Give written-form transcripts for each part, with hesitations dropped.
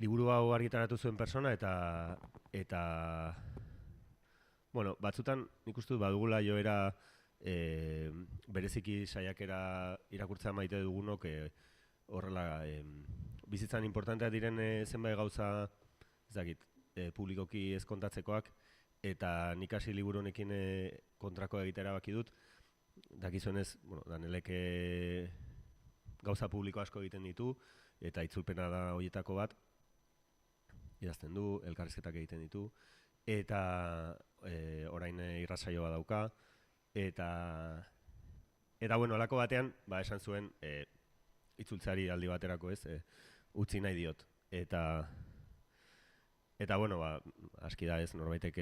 liburu hau argitaratu zuen persona eta bueno, batzutan nik uste dut badugula joera bereziki saiakera irakurtzea maite dugunok horrela bizitzan importanteak diren zenbait gauza ez dakit, publikoki ez kontatzekoak eta nik hasi liburu honekin kontrako egitea erabaki dut. Dakizuenez, bueno, Danelek gauza publiko asko egiten ditu eta itzulpena da horietako bat. Idazten du, elkarrizketak egiten ditu eta orain irratsaioa dauka eta bueno, halako batean, esan zuen itzultzeari aldi baterako ez, utzi nahi diot eta bueno, aski da ez, norbaitek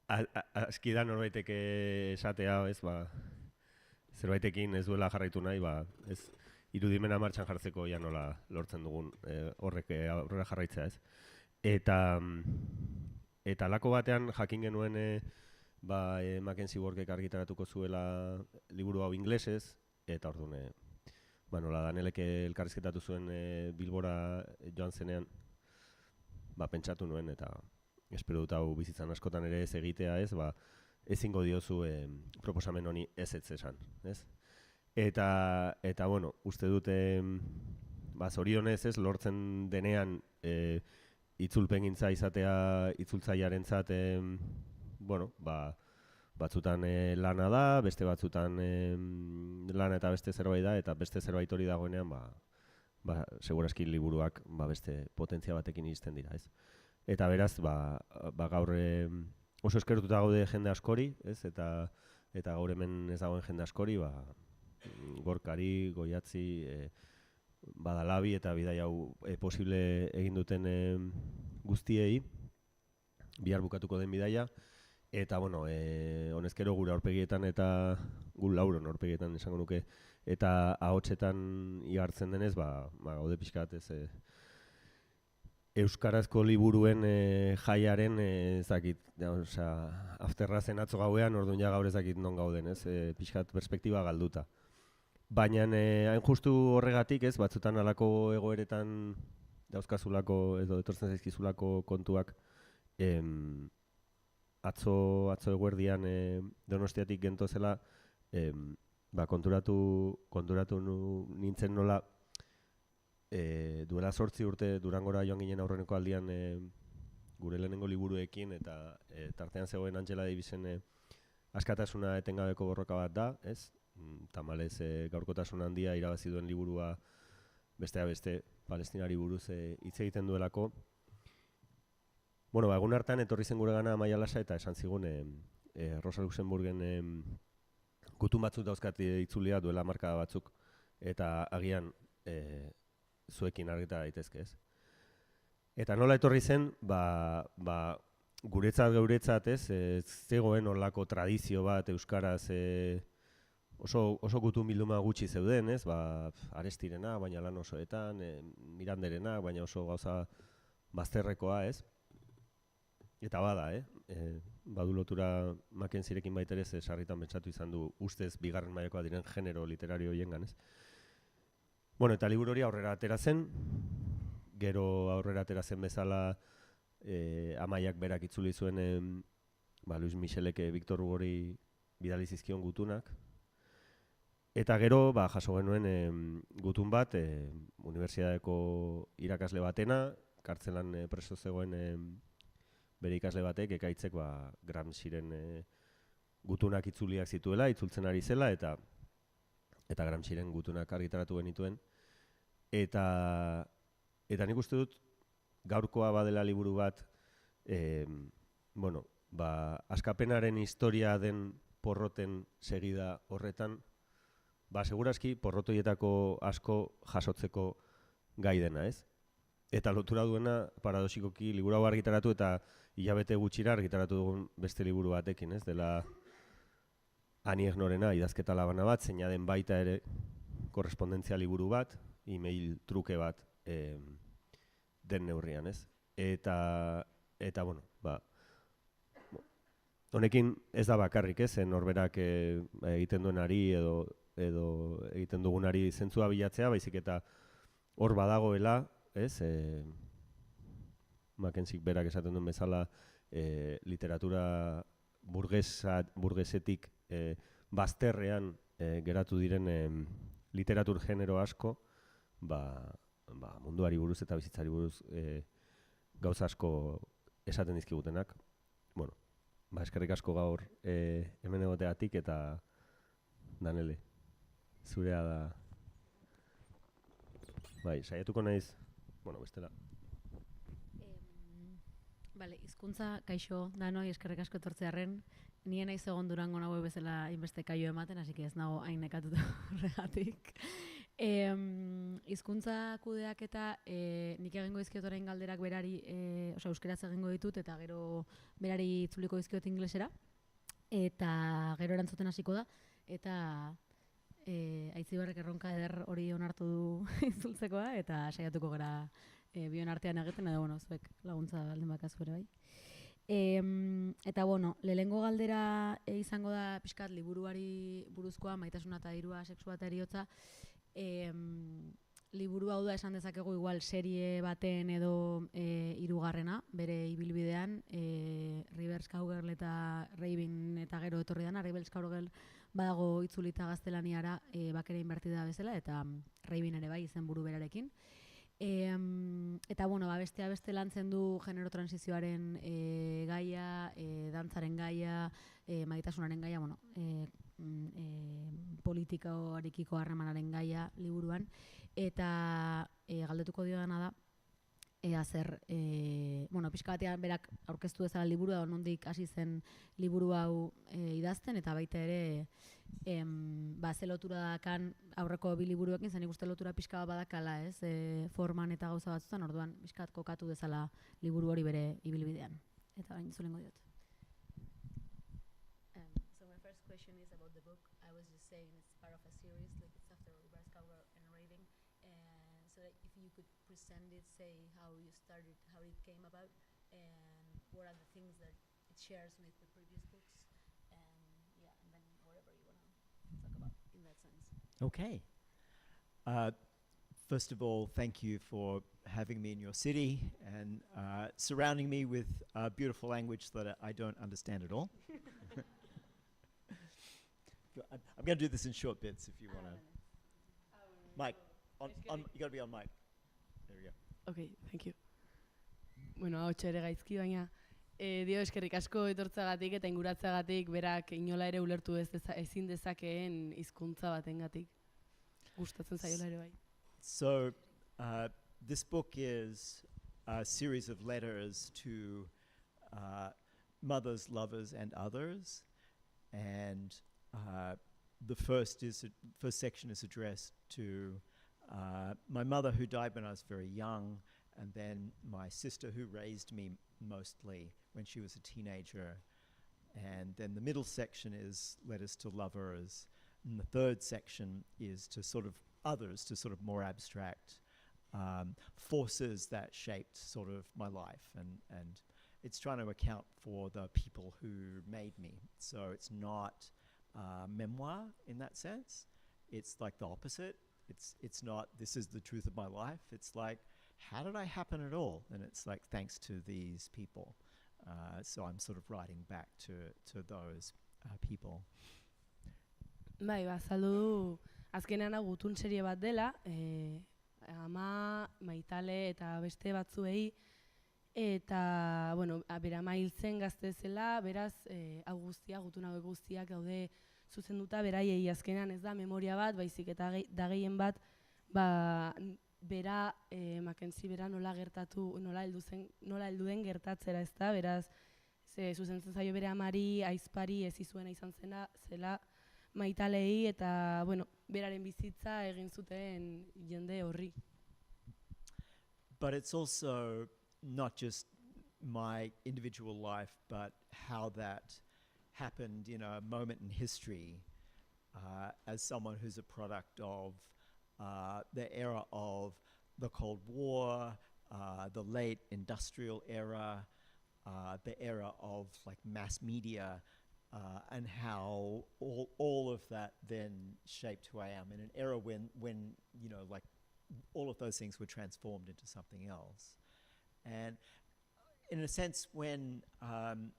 aski da norbaitek esatea ez, zerbaitekin ez duela jarraitu nahi, ez irudimena martxan jartzeko ja nola lortzen dugun horrek aurrera jarraitzea ez. Eta halako batean jakin genuen Mackenzie Workek argitaratuko zuela liburu hau inglesez, eta orduan nola Danelek elkarrizketatu zuen Bilbora joan zenean pentsatu nuen eta espero dut hau bizitzan askotan ere ez egitea ez, ezingo diozu proposamen honi ez esan, ez? Eta bueno, uste dute zorionez ez, lortzen denean itzulpengintza izatea itzultzailearentzat bueno, batzutan lana da, beste batzutan lana eta beste zerbait da, eta beste zerbait hori dagoenean segurazki liburuak beste potentzia batekin iristen dira, ez? Eta beraz, gaur oso eskertuta gaude jende askori, ez? Eta gaur hemen ez dagoen jende askori, Gorkari, Goiatzi, Badalabi eta bidai hau posible egin duten guztiei, bihar bukatuko den bidaia, eta bueno, honezkero gure aurpegietan eta gure lauron aurpegietan esango nuke, eta ahotsetan igartzen denez, gaude pixkat ez, euskarazko liburuen jaiaren ezakit, afterra zen atzo gauean, orduan ja gaur ezakit non gauden, ez, pixkat perspektiba galduta. Baina hain justu horregatik ez, batzutan halako egoeretan dauzkazulako edo etortzen zaizkizulako kontuak atzo eguerdian Donostiatik gentozela konturatu nintzen nola duela 8 urte Durangora joan ginen aurreneko aldian gure lehenengo liburuekin eta tartean zegoen Angela Davisen askatasuna etengabeko borroka bat da, ez? Tamalez gaurkotasun handia irabazi duen liburua besteak beste Palestinari buruz hitz egiten duelako. Bueno, egun hartan etorri zen gure gana Amaia Lasa eta esan zigun Rosa Luxemburgen gutun batzuk dauzkat itzulia duela marka batzuk eta agian zuekin argita daitezke ez. Eta nola etorri zen, geuretzat ez, zegoen horlako tradizio bat euskaraz oso gutun bilduma gutxi zeuden, ez, Arestirena, baina lan osoetan, Miranderena, baina oso gauza bazterrekoa, ez. Eta bada, badu lotura Mackenzierekin baita ere sarritan pentsatu izan du ustez bigarren mailakoa diren genero literario hoiengan, ez. Bueno, eta liburu hori aurrera atera zen, gero aurrera atera zen bezala Amaiak berak itzuli zuen Luis Michelek Victor Hugori bidali zizkion gutunak. Eta gero jaso genuen gutun bat unibertsitateko irakasle batena, kartzelan preso zegoen bere ikasle batek ekaitzek Gramsciren gutunak itzuliak zituela, itzultzen ari zela eta Gramsciren gutunak argitaratu genituen. Eta nik uste dut gaurkoa badela liburu bat askapenaren historia den porroten segida horretan, segurazki porrotoietako asko jasotzeko gai dena, ez? Eta lotura duena, paradoxikoki, liburu hau argitaratu eta hilabete gutxira argitaratu dugun beste liburu batekin, ez? Dela Aniek Norena idazketa labana bat, zeina den baita ere korrespondentzia liburu bat, e-mail truke bat den neurrian, ez? Eta bueno, honekin ez da bakarrik, ez? Norberak egiten duenari edo egiten dugunari zentzua bilatzea, baizik eta hor badagoela, ez, Mackenzie berak esaten duen bezala, literatura burgesetik bazterrean geratu diren literatur genero asko, munduari buruz eta bizitzari buruz gauza asko esaten dizkigutenak. Bueno, eskerrik asko gaur hemen egoteagatik eta Danele, zurea da. Bai, saiatuko naiz, bestela. Bale, hizkuntza kaixo danoi eskerrik asko etortzearren. Nien naiz egon Durango nago bezala inbeste kaio ematen, así que ez nago hain nekatuta horregatik. Hizkuntza kudeaketa nik egingo dizkiot orain galderak berari, euskeraz egingo ditut eta gero berari itzuliko dizkiot inglesera eta gero erantzuten hasiko da eta Aitziberrek erronka eder hori onartu du itzultzekoa eta saiatuko gara bion artean egiten edo zuek laguntza baldin bakazu ere bai. Eta lehenengo galdera izango da pixkat liburuari buruzkoa, Maitasuna eta dirua, sexua eta heriotza. Liburu hau da esan dezakegu igual serie baten edo hirugarrena bere ibilbidean, Rivers Cowgirl eta Raven eta gero etorri dana. Rivers Cowgirl badago itzulita gaztelaniara bakera inbertida bezala eta Raven ere bai izenburu berarekin. Eta beste lantzen du genero transizioaren gaia, dantzaren gaia, maitasunaren gaia, politikoarekiko harremanaren gaia liburuan, eta galdetuko dio dana da zer, pixka batean berak aurkeztu dezala liburu da, nondik hasi zen liburu hau idazten, eta baita ere ze lotura dakan aurreko bi liburuekin, zen ikuste lotura pixka badakala, forman eta gauza batzutan, orduan pixkat kokatu dezala liburu hori bere ibilbidean. Eta bain zulengo diot. So my first question is about the book. I was just saying it's part of a series, like it's after Rivers Cowgirl and Raven. So that if you could present it, say how you started, how it came about, and what are the things that it shares with the previous books, and then whatever you want to talk about in that sense. Okay. First of all, thank you for having me in your city and surrounding me with beautiful language that I don't understand at all. I'm going to do this in short bits if you want to. Mike, you got to be on mic. There we go. Okay, thank you. Hau txere gaizki, baina dio eskerrik asko etortzagatik eta inguratzeagatik berak inola ere ulertu ezin dezakeen hizkuntza batengatik. Gustatzen zaiola ere bai. So, this book is a series of letters to mothers, lovers, and others, and the first section is addressed to my mother, who died when I was very young, and then my sister, who raised me mostly when she was a teenager. And then the middle section is letters to lovers, and the third section is to sort of others, to sort of more abstract forces that shaped sort of my life, and it's trying to account for the people who made me. So it's not memoir in that sense. It's like the opposite. It's not, this is the truth of my life. It's like, how did I happen at all? And it's like, thanks to these people. So I'm sort of writing back to those people. Bai, saldu azkenean hau gutun serie bat dela, ama, maitale eta beste batzuei, eta, bera ama hiltzen gaztezela, beraz, hau guztia, gutun hau guztiak daude zuzenduta beraiei, azkenean ez da memoria bat, baizik eta da gehien bat, bera, Mackenzie bera nola heldu den gertatzera, ez da, beraz, zuzentzen zaio bere amari, aizpari, ez izuena izan zela maitalei, eta, beraren bizitza egin zuten jende horri. But it's also not just my individual life, but how that happened in a moment in history as someone who's a product of the era of the Cold War, the late industrial era, the era of like mass media, and how all of that then shaped who I am in an era when like all of those things were transformed into something else. And in a sense, when,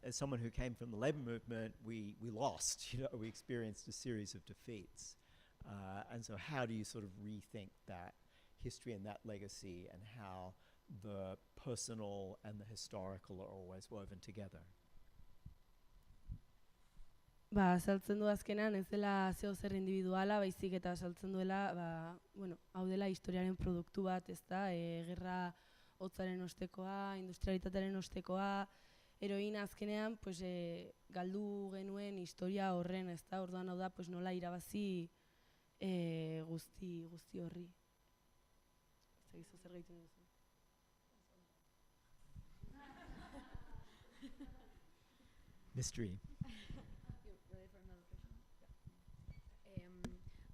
as someone who came from the labor movement, we lost, we experienced a series of defeats. And so how do you sort of rethink that history and that legacy, and how the personal and the historical are always woven together? Azaltzen du azkenan ez dela zeo zer individuala, baizik eta azaltzen duela, hau dela historiaren produktu bat, ez da, gerra hotzaren ostekoa, industrialitatearen ostekoa, heroina azkenean, galdu genuen historia horren, ez da, orduan hau da, nola irabazi guzti horri. Ez da, zer gaitu duzu. Mystery.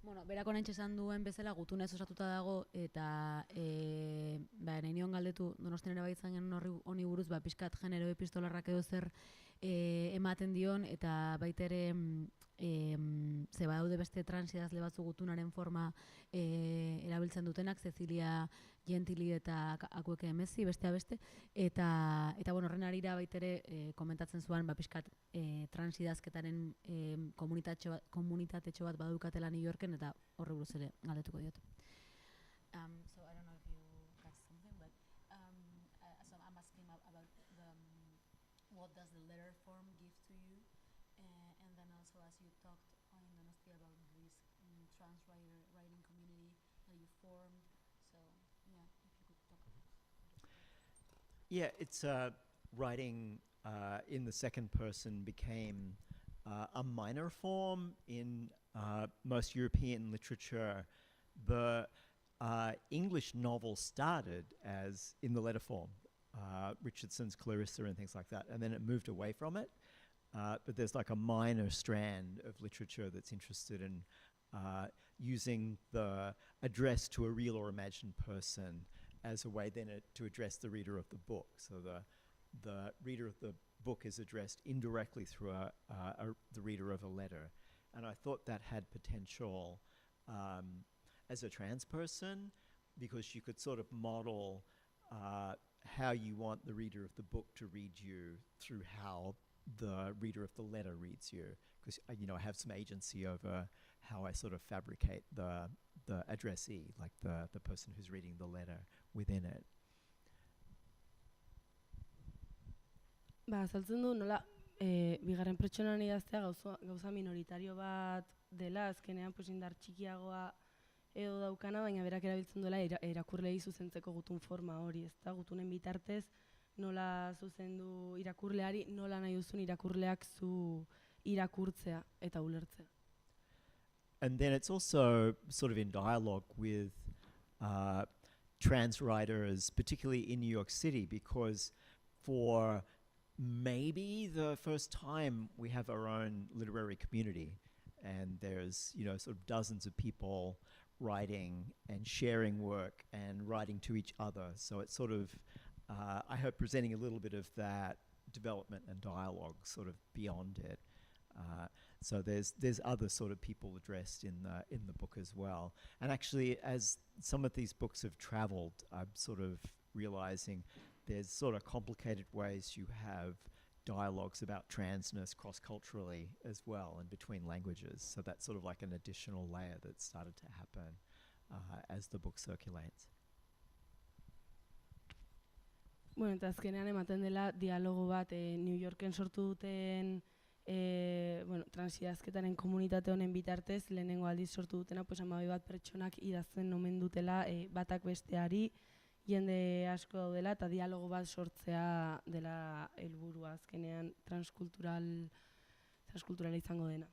Bueno, berak oraintxe esan duen bezala gutunez osatuta dago, eta nahi nion galdetu Donostian ere baitzan genuen honi buruz, pixkat genero epistolarrak edo zer ematen dion, eta baita ere ze badaude beste transidazle batzu gutunaren forma erabiltzen dutenak, Cecilia Gentili eta Akueke Emezi, bestea beste, eta horren arira baita ere komentatzen zuen pixkat transidazketaren komunitatexo bat badukatela New Yorken, eta horre buruz ere galdetuko diot. So I don't know if you got something, but so I'm asking about what does the letter form give to you, and then also as you talked in Donosti about this trans writing community that you formed. So yeah, if you could talk about it. Yeah, it's writing in the second person became a minor form in most European literature. The English novel started as in the letter form, Richardson's Clarissa and things like that, and then it moved away from it. But there's like a minor strand of literature that's interested in using the address to a real or imagined person as a way then to address the reader of the book. So the reader of the book is addressed indirectly through the reader of a letter. And I thought that had potential as a trans person, because you could sort of model how you want the reader of the book to read you through how the reader of the letter reads you. Because I have some agency over how I sort of fabricate the addressee, like the person who's reading the letter within it. Azaltzen du nola bigarren pertsonan idaztea gauza minoritario bat dela, azkenean indar txikiagoa edo daukana, baina berak erabiltzen duela irakurleei zuzentzeko gutun forma hori, ez da, gutunen bitartez nola zuzendu irakurleari, nola nahi duzun irakurleak zu irakurtzea eta ulertzea. And then it's also sort of in dialogue with trans writers, particularly in New York City, because for maybe the first time we have our own literary community, and there's sort of dozens of people writing and sharing work and writing to each other. So it's sort of I hope presenting a little bit of that development and dialogue sort of beyond it. So there's other sort of people addressed in the book as well. And actually, as some of these books have traveled, I'm sort of realizing there's sort of complicated ways you have dialogues about transness cross-culturally as well and between languages. So that's sort of like an additional layer that started to happen as the book circulates. Bueno, eta azkenean ematen dela dialogo bat New Yorken sortu duten transidazketaren komunitate honen bitartez, lehenengo aldiz sortu dutena, 12 bat pertsonak idazten omen dutela batak besteari, jende asko daudela, eta dialogo bat sortzea dela helburua azkenean transkulturala izango dena.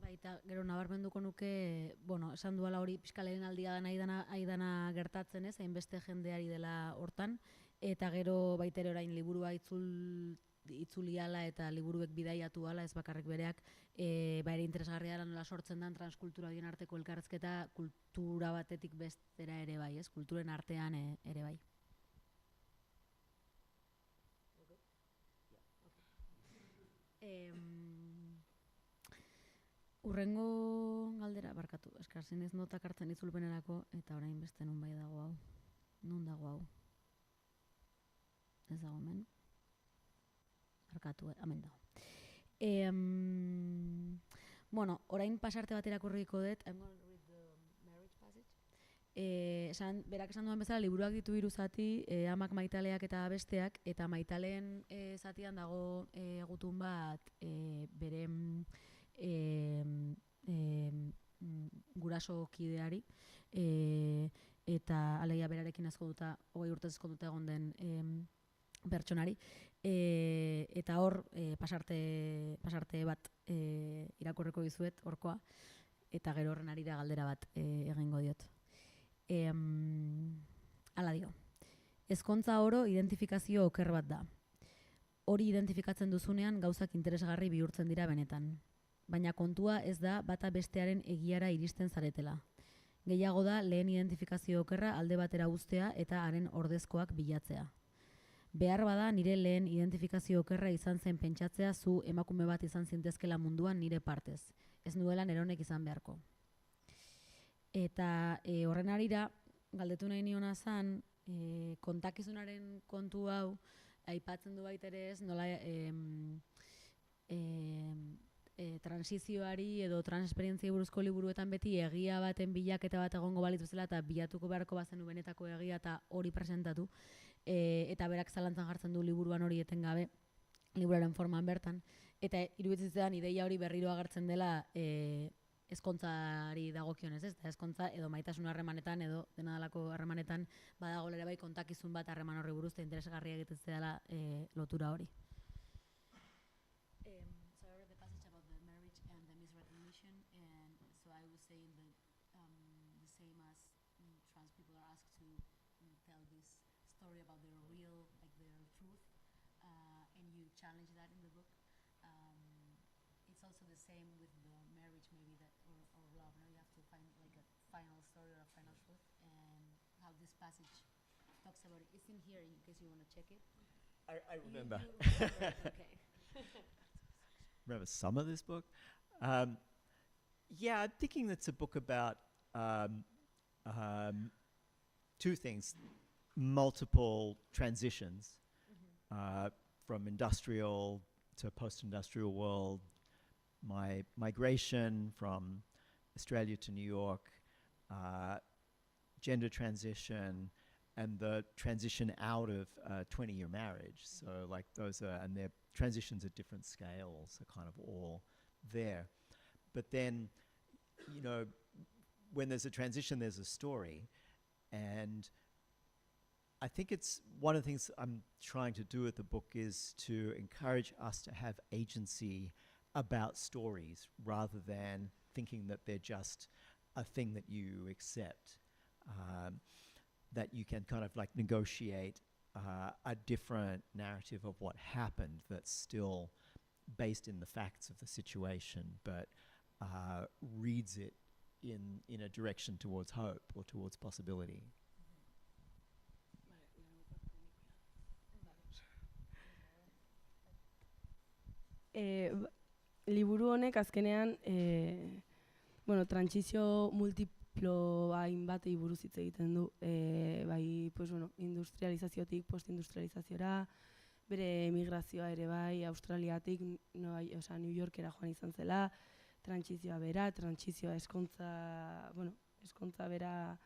Baita, gero nabarmenduko nuke, esan duela hori pixkaleren aldia aidana gertatzen ez, hainbeste jendeari dela hortan, eta gero baitere orain liburua itzuliala eta liburuek bidaiatu ala, ez bakarrik bereak, ere interesgarria dela nola sortzen den transkultura horien arteko elkarrezketa kultura batetik bestera ere bai, ez, kulturen artean ere bai. Urrengo galdera, barkatu, eskarzen ez notak hartzen itzulpenerako, eta orain beste nun bai dago hau. Nun dago hau? Ez dago hemen. Barkatu, hemen dago. Bueno, orain pasarte bat irakurriko dut. I'm going to read the marriage passage. Berak esan duen bezala, liburuak ditu 3 zati, amak, maitaleak eta besteak, eta maitaleen zatian dago gutun bat bere guraso kideari, eta alegia berarekin ezkonduta, 20 urtez ezkonduta egon den pertsonari, eta hor pasarte bat irakurriko dizuet horkoa, eta gero horren arira galdera bat egingo diot. Hala dio. Ezkontza oro identifikazio oker bat da. Hori identifikatzen duzunean gauzak interesgarri bihurtzen dira benetan. Baina kontua ez da bata bestearen egiara iristen zaretela. Gehiago da lehen identifikazio okerra alde batera uztea eta haren ordezkoak bilatzea. Behar bada nire lehen identifikazio okerra izan zen pentsatzea zu emakume bat izan zintezkela munduan nire partez. Ez nuela neronek izan beharko. Eta horren arira, galdetu nahi niona zan, kontakizunaren kontu hau, aipatzen du baita ere ez, nola transizioari edo transesperientziai buruzko liburuetan beti egia baten bilaketa bat egongo balitz bezala eta bilatuko beharko bazenu benetako egia eta hori presentatu. Eta berak zalantzan jartzen du liburuan hori etengabe, liburuaren forman bertan. Eta iruditzen zidan ideia hori berriro agertzen dela ezkontzari dagokionez, ez? Ezkontza edo maitasun harremanetan edo dena dalako harremanetan badago ere bai kontakizun bat harreman horri buruz eta interesgarria egiten dela lotura hori. So I read the passage about the marriage and the misrecognition, and so I was saying that the same as trans people are asked to tell this story about their real, like their truth, and you challenge that in the book. It's also the same with the marriage, maybe that or love. Now you have to find like a final story or a final truth, and how this passage talks about it. It's in here in case you want to check it. I remember. You remember it, okay. Remember some of this book. Yeah, I'm thinking it's a book about two things: multiple transitions from industrial to post-industrial world, my migration from Australia to New York, gender transition, and the transition out of a 20-year marriage. So like those are, and their transitions at different scales are kind of all there. But then, you know, when there's a transition, there's a story. And I think it's one of the things I'm trying to do with the book is to encourage us to have agency about stories rather than thinking that they're just a thing that you accept, that you can kind of like negotiate a different narrative of what happened that's still based in the facts of the situation, but reads it in a direction towards hope or towards possibility. Liburu honek azkenean trantsizio multiplo hainbatei buruz hitz egiten du, bai, pues bueno, industrializaziotik postindustrializaziora, bere emigrazioa ere bai, Australiatik, New Yorkera joan izan zela, trantsizioa bera, trantsizioa eskontza bera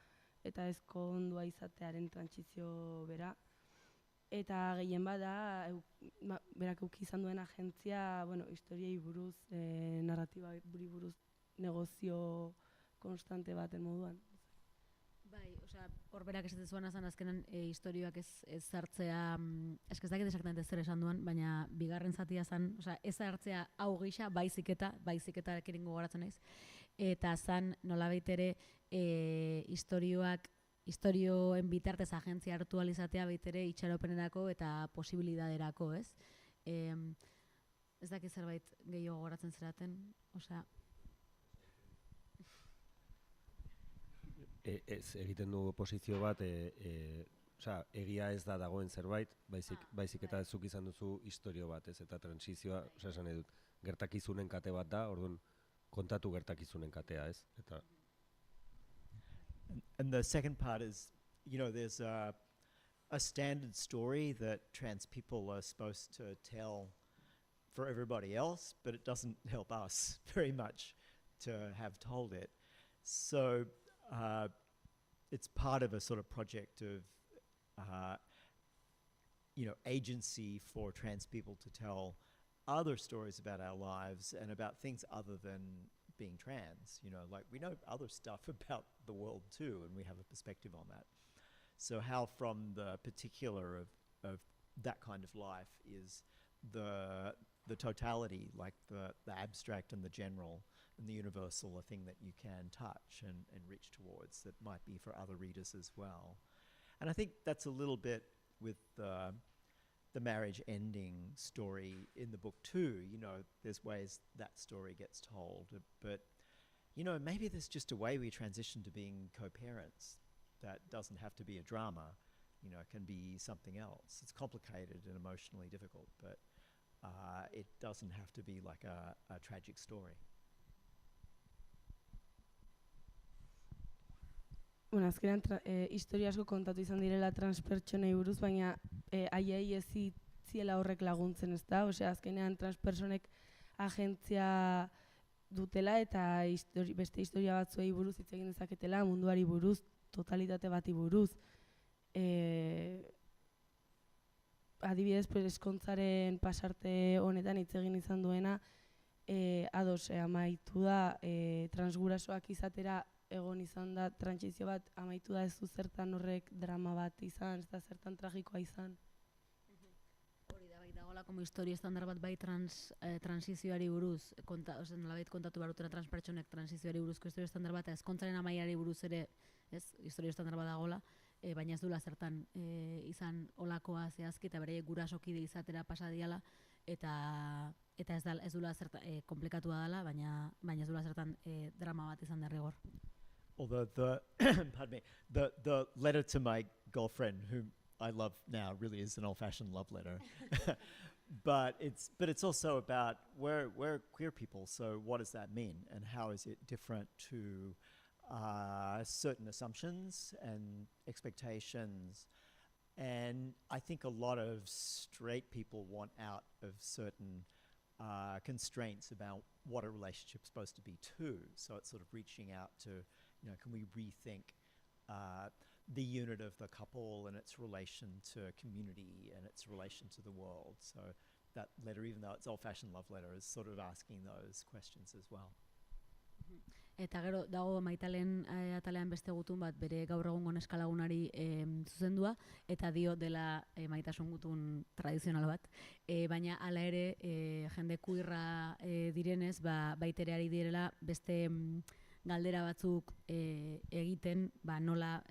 eta ezkondua izatearen trantsizio bera. Eta gehien bada, berak euki izan duen agentzia, historiei buruz, narratiba buruz, negozio konstante baten moduan. Bai, hor berak esaten zuen azkenan historioak ez hartzea, ez dakit exactamente zer esan duan, baina bigarren zatia zan, ez hartzea hau gisa, baizik eta ekiringo gogoratzen naiz. Eta zan nolabait ere historioen bitartez agentzia hartu alizatea baitere itxaropenerako eta posibilidaderako, ez? Ez dakit zerbait gehiago gogoratzen zeraten, Ez egiten du posizio bat, egia ez da dagoen zerbait, baizik eta zuk izan duzu historio bat, ez? Eta transizioa, esan nahi dut, gertakizunen kate bat da, orduan kontatu gertakizunen katea, ez? Eta And the second part is, there's a standard story that trans people are supposed to tell for everybody else, but it doesn't help us very much to have told it. So it's part of a sort of project of, agency for trans people to tell other stories about our lives and about things other than being trans. Like we know other stuff about the world too, and we have a perspective on that. So how from the particular of that kind of life is the totality, like the abstract and the general and the universal, a thing that you can touch and reach towards that might be for other readers as well. And I think that's a little bit with the marriage ending story in the book too. There's ways that story gets told, but maybe there's just a way we transition to being co-parents that doesn't have to be a drama. It can be something else. It's complicated and emotionally difficult, but it doesn't have to be like a tragic story. Bueno, azkenean historia asko kontatu izan direla transpertsonei buruz, baina haiei ez ziela horrek laguntzen, ez da? Osea, azkenean transpersonek agentzia dutela eta beste historia batzuei buruz hitz egin dezaketela, munduari buruz, totalitate bati buruz. Adibidez, eskontzaren pasarte honetan hitz egin izan duena, ados amaitu da transgurasoak izatera egon izan da trantsizio bat, amaitu da ez du zertan horrek drama bat izan, ez da zertan tragikoa izan. Hori da, bai dagoela como historia estandar bat bai transizioari buruz, nolabait kontatu barutena transpertsonek transizioari buruzko historia estandar bat, ezkontzaren amaiari buruz ere, ez, historia estandar bat dagoela, baina ez duela zertan izan olakoa zehazki eta bere gurasokide izatera pasa diala, eta ez duela zertan komplikatua dela, baina ez duela zertan drama bat izan derrigor. Although pardon me, the letter to my girlfriend, whom I love now, really is an old-fashioned love letter. But it's also about we're queer people, so what does that mean, and how is it different to certain assumptions and expectations? And I think a lot of straight people want out of certain constraints about what a relationship's supposed to be too. So it's sort of reaching out to, can we rethink the unit of the couple and its relation to community and its relation to the world. So that letter, even though it's old-fashioned love letter, is sort of asking those questions as well. Eta gero dago Maitalen atalean beste gutun bat bere gaur egungo neskalagunari zuzendua, eta dio dela maitasun gutun tradizional bat. Baina hala ere jende queerra direnez, baitereari direla beste galdera batzuk egiten, nola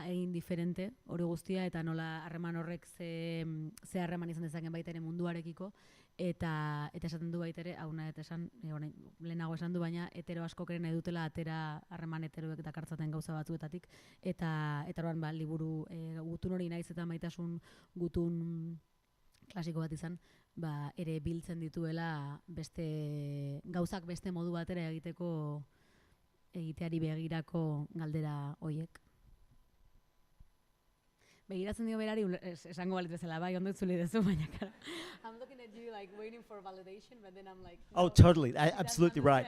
egin diferente hori guztia, eta nola harreman horrek ze harreman izan dezaken baita ere munduarekiko, eta esaten du baita ere, hauna eta esan, lehenago esan du, baina hetero askok ere nahi dutela atera harreman heteroek dakartzaten gauza batzuetatik, eta orduan liburu gutun hori naiz eta maitasun gutun klasiko bat izan, ere biltzen dituela beste gauzak beste modu batera egiteari begirako galdera hoiek. Begiratzen dio berari, esango balit bezala, bai, ondo itzuli dezu, baina kara. I'm looking at you like waiting for validation, but then I'm like, no, oh, totally, absolutely right.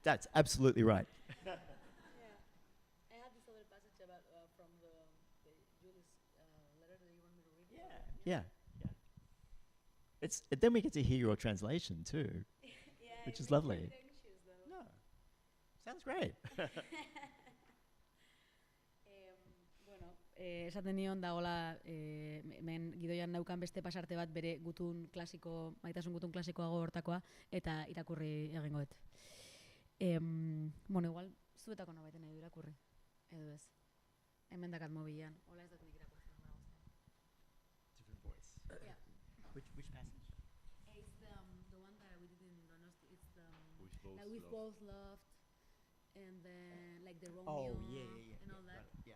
That's absolutely right. Yeah. I had this other passage about from the Julie's letter that you want me to read. Yeah. Then we get to hear your translation too, which is lovely. No, sounds great. Esaten nion dagoela hemen Gidoian naukan beste pasarte bat bere gutun klasiko, maitasun gutun klasikoago hortakoa, eta irakurri egingo dut. Igual zuetako nobaiten nahi du irakurri, edo ez. Hemen dakat mobilean, hola ez dut nik irakurtzen. Different voice. Yeah. Which passage? It's the one that we did in Donosti. It's the We've both loved, and then like the Romeo and all that. Yeah.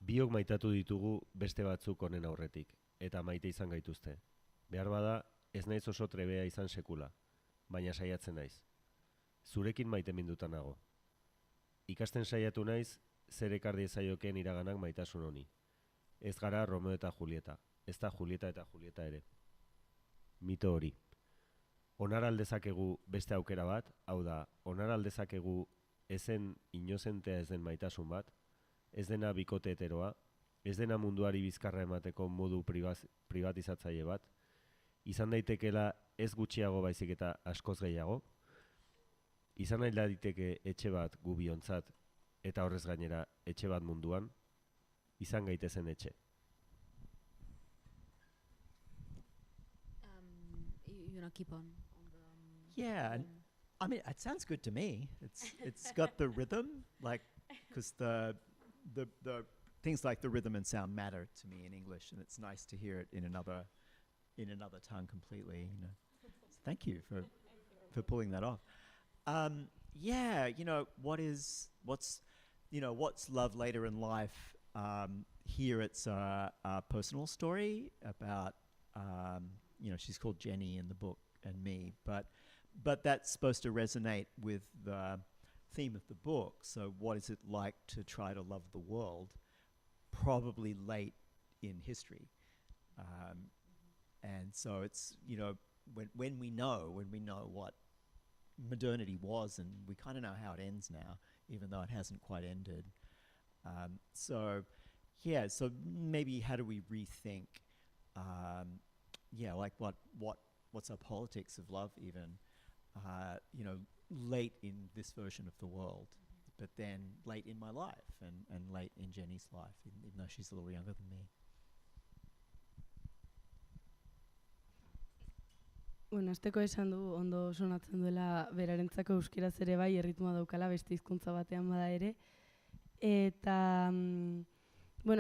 Biok maitatu ditugu beste batzuk honen aurretik, eta maite izan gaituzte. Behar bada, ez naiz oso trebea izan sekula, baina saiatzen naiz. Zurekin maiteminduta nago. Ikasten saiatu naiz, zer ekar diezaiokeen iraganak maitasun honi. Ez gara Romeo eta Julieta, ez da Julieta eta Julieta ere. Mito hori. Onar aldezakegu beste aukera bat, hau da, onar aldezakegu ezen inozentea ez den maitasun bat, ez dena bikote heteroa, ez dena munduari bizkarra emateko modu privatizatzaile bat, izan daitekela ez gutxiago baizik eta askoz gehiago, izan nahi daiteke etxe bat gubiontzat eta horrez gainera etxe bat munduan, izan gaitezen etxe. You wanna keep on the... Yeah, and I mean, it sounds good to me. It's got the rhythm, like, because the things like the rhythm and sound matter to me in English, and it's nice to hear it in another tongue completely. You know, so thank you for pulling that off. Yeah, you know, what's love later in life? Here it's a personal story about she's called Jenny in the book and me, but that's supposed to resonate with the theme of the book. So what is it like to try to love the world? Probably late in history. And so it's, when we know what modernity was, and we kind of know how it ends now, even though it hasn't quite ended. So maybe how do we rethink, like what's our politics of love even, late in this version of the world, but then late in my life and late in Jenny's life, even though she's a little younger than me. Bueno, azteko esan du, ondo sonatzen duela berarentzako euskeraz ere bai, erritmoa daukala beste hizkuntza batean bada ere. Eta,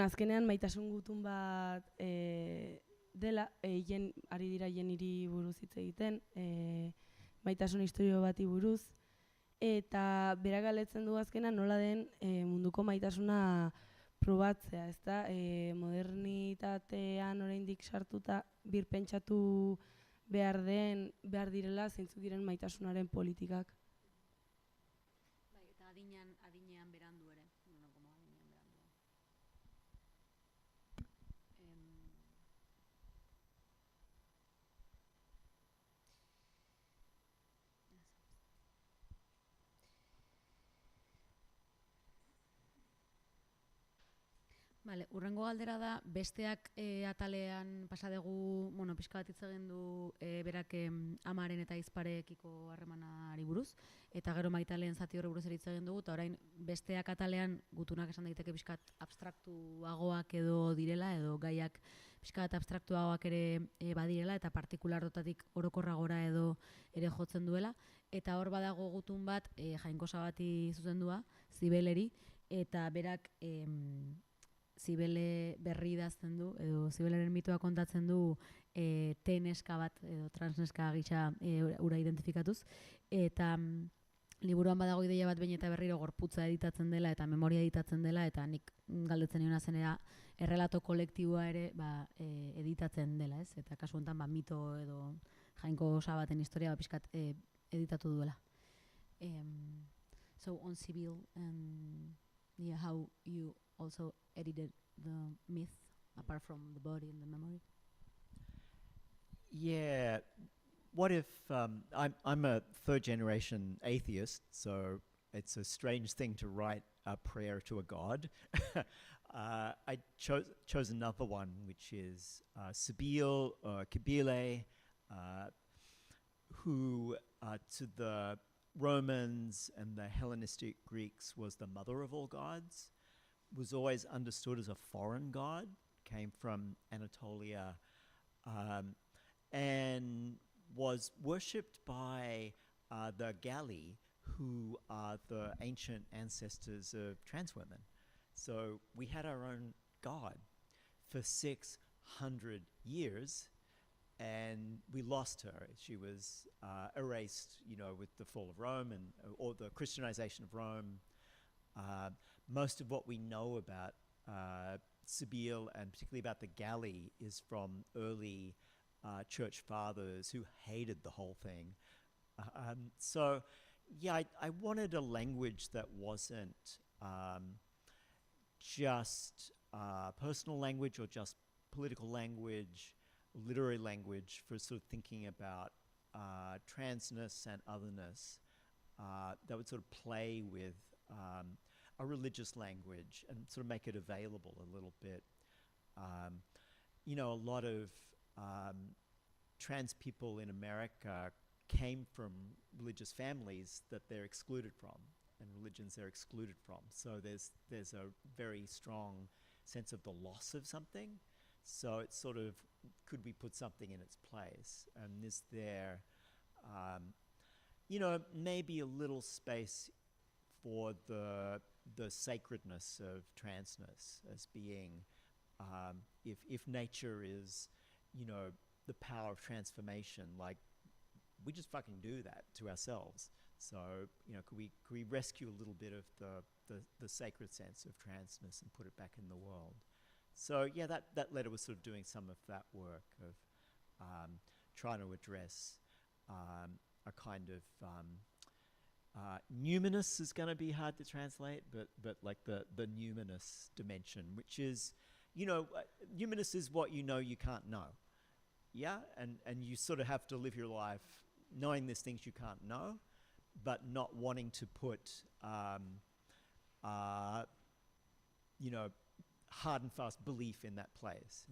azkenean maitasun gutun bat dela, ari dira Jeniri buruz hitz egiten, maitasun historio bati buruz, eta berak galetzen du azkenan nola den munduko maitasuna probatzea, ezta? Modernitatean oraindik sartuta birpentsatu behar direla zeintzuk diren maitasunaren politikak. Bai, eta adinean berandu ere. Bueno, como adinean berandu. Vale, urrengo galdera da, besteak atalean pasadegu, pixka bat hitz egin du berak amaren eta izparekiko harremanari buruz, eta gero maitaleen zati horre buruz hitz egin dugu, eta orain besteak atalean gutunak esan daiteke pixka bat abstraktuagoak edo direla, edo gaiak pixka bat abstraktuagoak ere badirela, eta partikular dotatik orokorragora edo ere jotzen duela, eta hor badago gutun bat jainkosa bati zuzendua, Zibeleri, eta berak Zibele berri idazten du, edo Zibeleren mitoa kontatzen du T-neska bat, edo transneska gisa ura identifikatuz. Eta liburuan badago ideia bat behin eta berriro gorputza editatzen dela, eta memoria editatzen dela, eta nik galdetzen niona zenera errelato kolektiboa ere editatzen dela, ez? Eta kasu honetan mito edo jainkosa baten historia pixkat editatu duela. So on Sibyl, how you also edited the myth, apart from the body and the memory? Yeah. What if I'm a third generation atheist, so it's a strange thing to write a prayer to a god. I chose another one, which is Sibyl Kabyle, who to the Romans and the Hellenistic Greeks was the mother of all gods, was always understood as a foreign god, came from Anatolia, and was worshipped by the Galli, who are the ancient ancestors of trans women. So we had our own god for 600 years, and we lost her. She was erased, with the fall of Rome or the Christianization of Rome. Most of what we know about Sibyl, and particularly about the Galli, is from early church fathers who hated the whole thing. So, yeah, I wanted a language that wasn't just personal language or just political language, literary language for sort of thinking about transness and otherness that would sort of play with a religious language and sort of make it available a little bit. A lot of trans people in America came from religious families that they're excluded from and religions they're excluded from. So there's a very strong sense of the loss of something. So it's sort of, could we put something in its place? And is there, maybe a little space for the sacredness of transness as being, if nature is, the power of transformation, like we just fucking do that to ourselves. So, could we rescue a little bit of the sacred sense of transness and put it back in the world? So yeah, that letter was sort of doing some of that work of trying to address a kind of numinous is going to be hard to translate, but like the numinous dimension, which is, numinous is what you can't know. Yeah, and you sort of have to live your life knowing there's things you can't know, but not wanting to put, hard and fast belief in that place.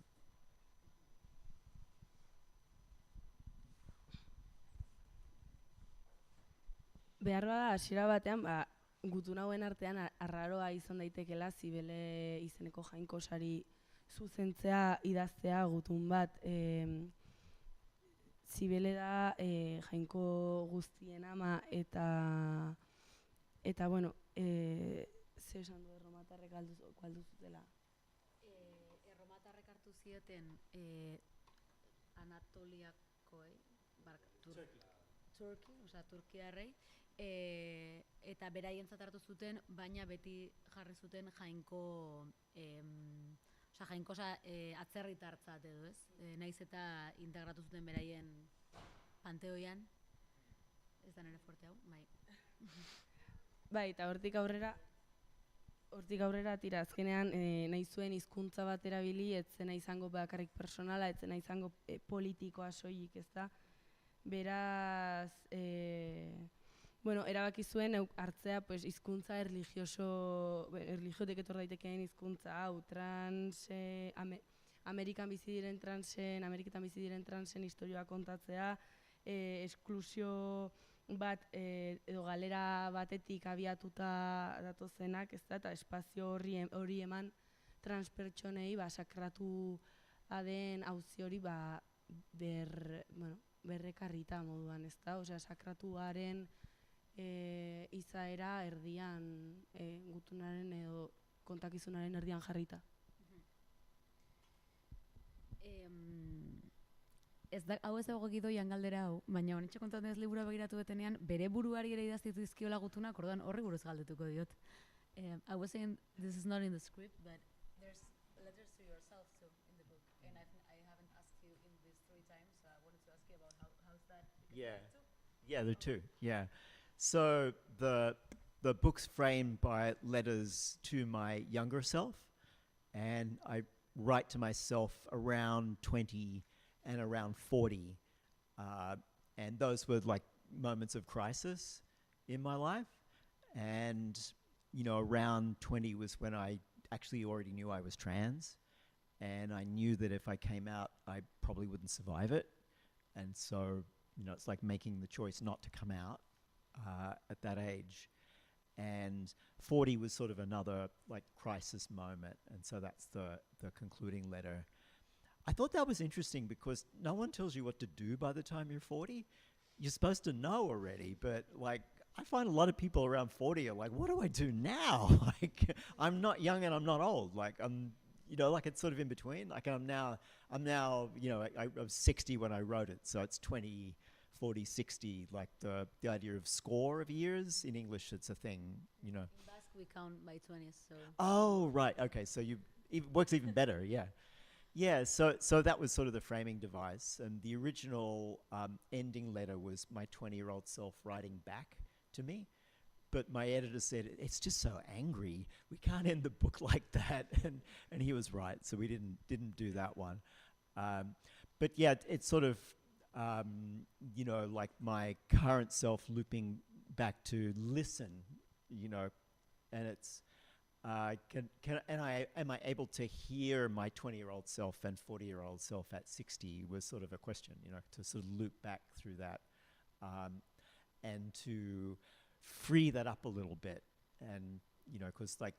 Behar bada, hasiera batean, gutun hauen artean arraroa izan daitekela Zibele izeneko jainkosari zuzentzea idaztea gutun bat. Zibele da jainko guztien ama eta bueno, ze esan du erromatarrek galdu zutela? Erromatarrek hartu zioten Anatoliakoei, Turkiarrei, eta beraientzat hartu zuten, baina beti jarri zuten jainko, jainkosa atzerritartzat edo, ez? Naiz eta integratu zuten beraien panteoian, ez da nire forte hau, bai. Bai, eta hortik aurrera tira, azkenean nahi zuen hizkuntza bat erabili, ez zena izango bakarrik personala, ez zena izango politikoa soilik, ez da? Beraz, erabaki zuen hartzea hizkuntza erlijiotik etor daitekeen hizkuntza hau, Ameriketan bizi diren transen historioa kontatzea, esklusio bat edo galera batetik abiatuta datozenak, ez da, eta espazio hori eman transpertsonei sakratu aden auzi hori berrekarrita moduan, ez da, osea, sakratuaren izaera erdian, gutunaren edo kontakizunaren erdian jarrita. Hau ez dago gidoian galdera hau, baina honetxe kontatzen ez liburua begiratu betenean, bere buruari ere idaztitu izkiola gutunak, orduan horri buruz galdetuko diot. I was saying, this is not in the script, but there's letters to yourself too in the book, and I haven't asked you in these 3 times, so I wanted to ask you about how's that? Yeah, there are 2, yeah. So the book's framed by letters to my younger self, and I write to myself around 20 and around 40, and those were like moments of crisis in my life, and around 20 was when I actually already knew I was trans, and I knew that if I came out I probably wouldn't survive it, and so it's like making the choice not to come out at that age. And 40 was sort of another like crisis moment, and so that's the concluding letter. I thought that was interesting because no one tells you what to do by the time you're 40. You're supposed to know already, but like I find a lot of people around 40 are like, what do I do now? Like I'm not young and I'm not old. Like I'm, like it's sort of in between. Like I'm now, I was 60 when I wrote it, so it's 20, 40, 60, like the idea of score of years. In English, it's a thing, In Basque, we count by 20s, so... Oh, right, okay, so it works even better, yeah. Yeah, so that was sort of the framing device, and the original ending letter was my 20-year-old self writing back to me. But my editor said, it's just so angry. We can't end the book like that. And he was right. So we didn't do that one. But yeah, it's sort of, like my current self looping back to listen, and it's, am I able to hear my 20-year-old self and 40-year-old self at 60 was sort of a question, to sort of loop back through that, and to free that up a little bit. And, because like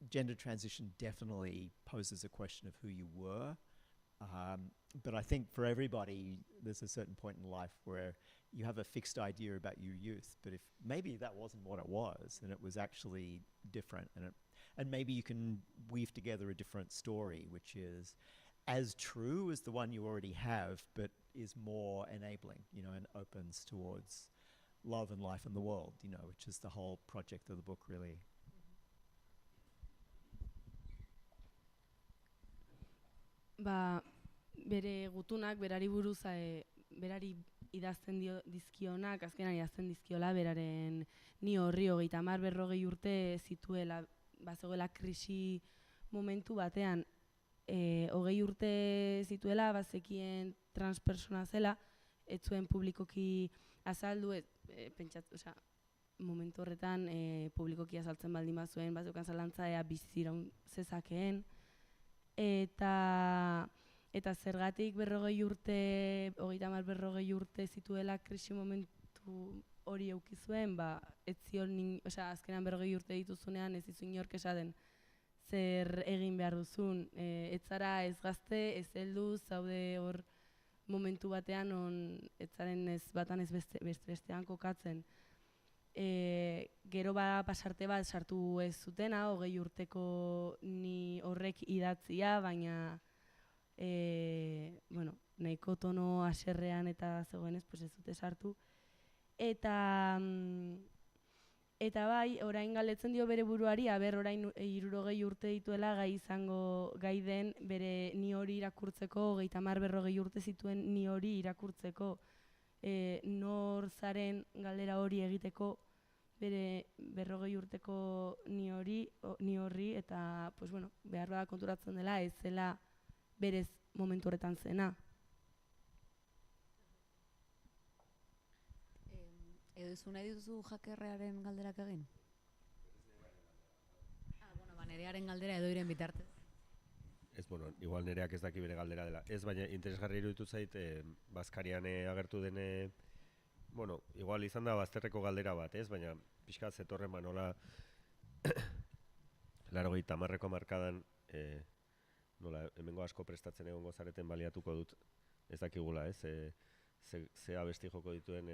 gender transition definitely poses a question of who you were. But I think for everybody, there's a certain point in life where you have a fixed idea about your youth, but if maybe that wasn't what it was, and it was actually different, and maybe you can weave together a different story, which is as true as the one you already have, but is more enabling, and opens towards love and life in the world, which is the whole project of the book, really. Ba, bere gutunak, berari buruz, berari idazten dizkionak, azkenan idazten dizkiola, beraren ni horri 30-40 urte zituela, bazegoela krisi momentu batean, 20 urte zituela, bazekien transpersona zela, ez zuen publikoki azaldu, momentu horretan publikoki azaltzen baldin bazuen, bazeukan zalantza ea biziraun zezakeen, eta zergatik 40 urte, 30-40 urte zituela krisi momentu hori eduki zuen, ez zion, azkenan 40 urte dituzunean ez dizu inork esaten zer egin behar duzun, ez zara ez gazte, ez heldu, zaude hor momentu batean ez zaren ez batan ez bestean kokatzen. Gero pasarte bat sartu ez zutena, 20 urteko ni horrek idatzia, baina nahiko tono haserrean eta zegoenez ez dute sartu. Eta bai, orain galdetzen dio bere buruari, orain 60 urte dituela gai den bere ni hori irakurtzeko, 30-40 urte zituen ni hori irakurtzeko, nor zaren galdera hori egiteko, bere 40 urteko ni horri, eta behar bada konturatzen dela, ez zela berez momentu horretan zena. Edo izu nahi duzu jakerrearen galderak egin? Nerearen galdera edo iren bitartez. Ez, igual nereak ez daki bere galdera dela. Ez, baina interesgarri iruditu zait, Bazkarian agertu dene, igual izan da bazterreko galdera bat, ez? Baina pixka zetorren nola 80ko markadan, nola hemengo asko prestatzen egongo zareten baliatuko dut, ez dakigula, ez? Ze abesti joko dituen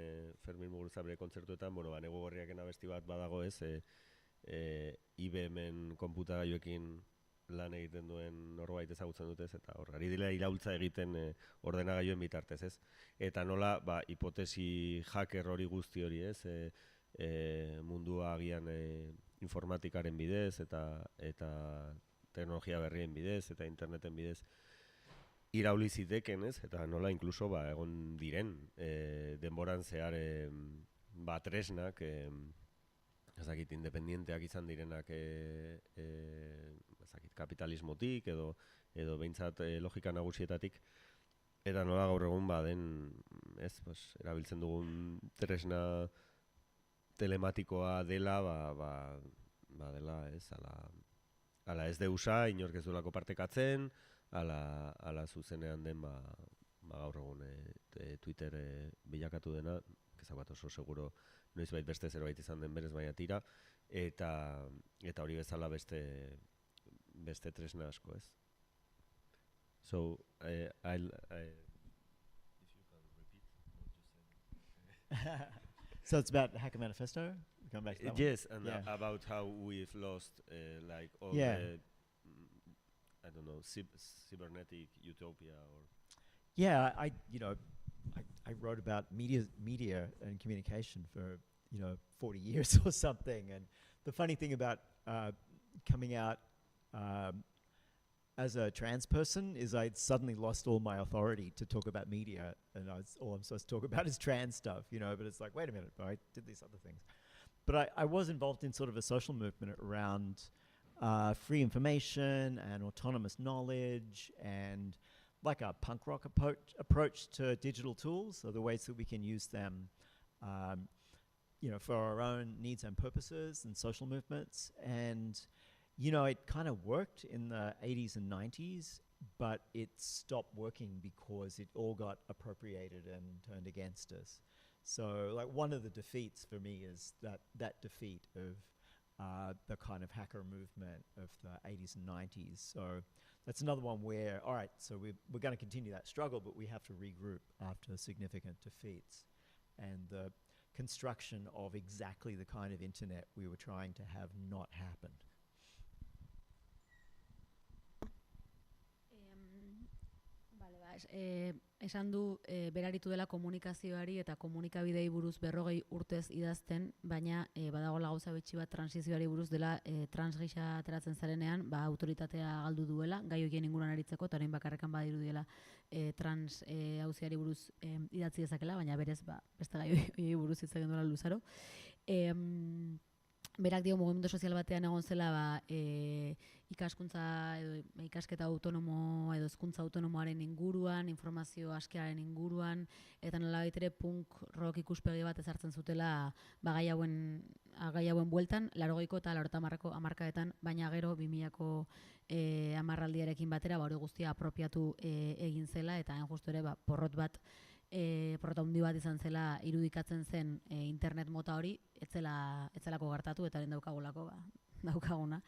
Fermin Muguruza bere kontzertuetan, Nego Gorriaken abesti bat badago, ez? IBM-en konputagailuekin lan egiten duen norbait ezagutzen dutez, eta ari dira iraultza egiten ordenagailuen bitartez, ez? Eta nola, hipotesi hacker hori guzti hori, ez? Mundua agian informatikaren bidez, eta teknologia berrien bidez, eta interneten bidez, irauli ziteken, ez? Eta nola, inkluso, egon diren, denboran zehar tresnak, ezakit, independienteak izan direnak kapitalismotik edo behintzat logika nagusietatik, eta nola gaur egun den, ez, erabiltzen dugun tresna telematikoa dela, dela, ez, ala ez deusa, inork ez duelako partekatzen, ala zuzenean den, gaur egun Twitter bilakatu dena, kezak bat oso seguro noizbait beste zerbait izan den berez baina tira, eta hori bezala beste tresna asko, ez? So, if you can repeat what you said. So it's about Hacker Manifesto? We come back to that Yes, one? and Yeah. About how we've lost all Yeah. the, I don't know, cybernetic utopia or... Yeah, I wrote about media and communication for 40 years or something, and the funny thing about coming out as a trans person is I suddenly lost all my authority to talk about media, and all I'm supposed to talk about is trans stuff, you know. But it's like, wait a minute, I did these other things. But I was involved in sort of a social movement around free information and autonomous knowledge, and like a punk rock approach to digital tools, so the ways that we can use them, you know, for our own needs and purposes and social movements. And you know, it kind of worked in the 80s and 90s, but it stopped working because it all got appropriated and turned against us. So, like, one of the defeats for me is that defeat of the kind of hacker movement of the 80s and 90s. So that's another one where, all right, so we're going to continue that struggle, but we have to regroup after significant defeats. And the construction of exactly the kind of internet we were trying to have not happened. Esan du beraritu dela komunikazioari eta komunikabidei buruz 40 urtez idazten, baina badagoela gauza bitxi bat transizioari buruz dela, trans gisa ateratzen zarenean, autoritatea galdu duela, gai horien inguruan aritzeko, eta orain bakarrekan badirudiela trans auziari buruz idatzi dezakela, baina berez beste gai horiei buruz hitz egin duela luzaro. Berak dio mugimendu sozial batean egon zela ikaskuntza edo ikasketa autonomo edo hezkuntza autonomoaren inguruan, informazio askearen inguruan, eta nolabait ere punk rock ikuspegi bat ezartzen zutela gai hauen bueltan, 80ko eta 90ko hamarkadetan, baina gero 2000ko hamarraldiarekin batera hori guztia apropiatu egin zela, eta hain justu ere porrot handi bat izan zela irudikatzen zen internet mota hori, etzelako gertatu eta lehen daukaguna.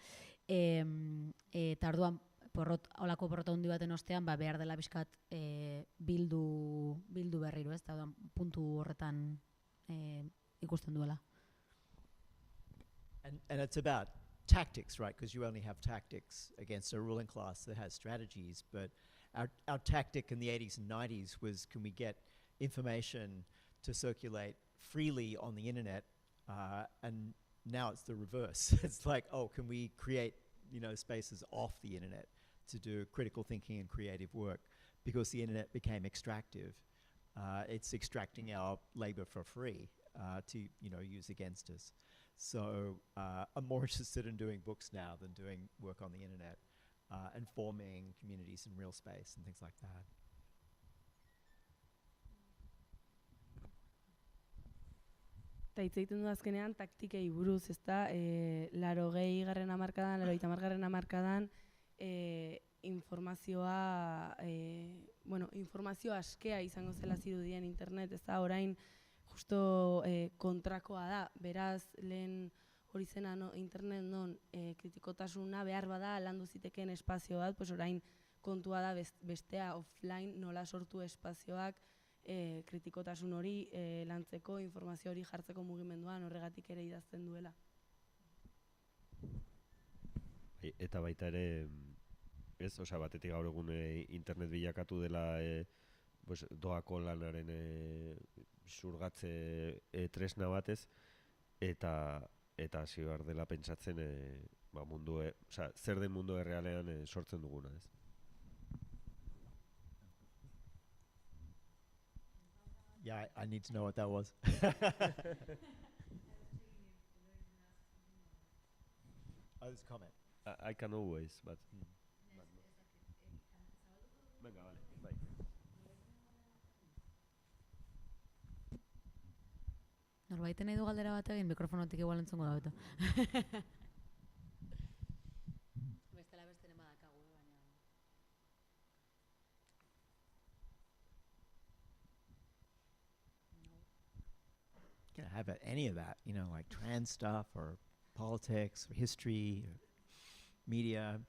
Eta orduan, holako porrot handi baten ostean, behar dela pixkat bildu berriro, ez? Eta puntu horretan ikusten duela. And it's about tactics, right? Because you only have tactics against a ruling class that has strategies, but our tactic in the 80s and 90s was, can we get information to circulate freely on the internet, and now it's the reverse. It's like, oh, can we create, you know, spaces off the internet to do critical thinking and creative work, because the internet became extractive. It's extracting our labor for free to, you know, use against us. So I'm more interested in doing books now than doing work on the internet, and forming communities in real space and things like that. Eta hitz egiten du azkenean taktikei buruz, ezta, 80garren hamarkadan, 90garren hamarkadan, informazioa, informazio askea izango zela zirudien internet, ezta, orain justo kontrakoa da, beraz, lehen hori zena internet non kritikotasuna behar bada landu zitekeen espazio bat, pues orain kontua da bestea offline nola sortu espazioak kritikotasun hori lantzeko, informazio hori jartzeko mugimenduan, horregatik ere idazten duela. Eta baita ere, ez, osea, batetik gaur egun internet bilakatu dela doako lanaren xurgatze tresna batez, eta hasi behar dela pentsatzen zer den mundu errealean sortzen duguna, ez? Yeah, I need to know what that was. Oh, this comment. I can always, but... Venga, vale, bai. Norbaiten nahi du galdera bat egin, mikrofonotik igual entzungo da beto. Bestela besteren badakagu, baina... Can I have any of that, you know, like trans stuff or politics or history or media.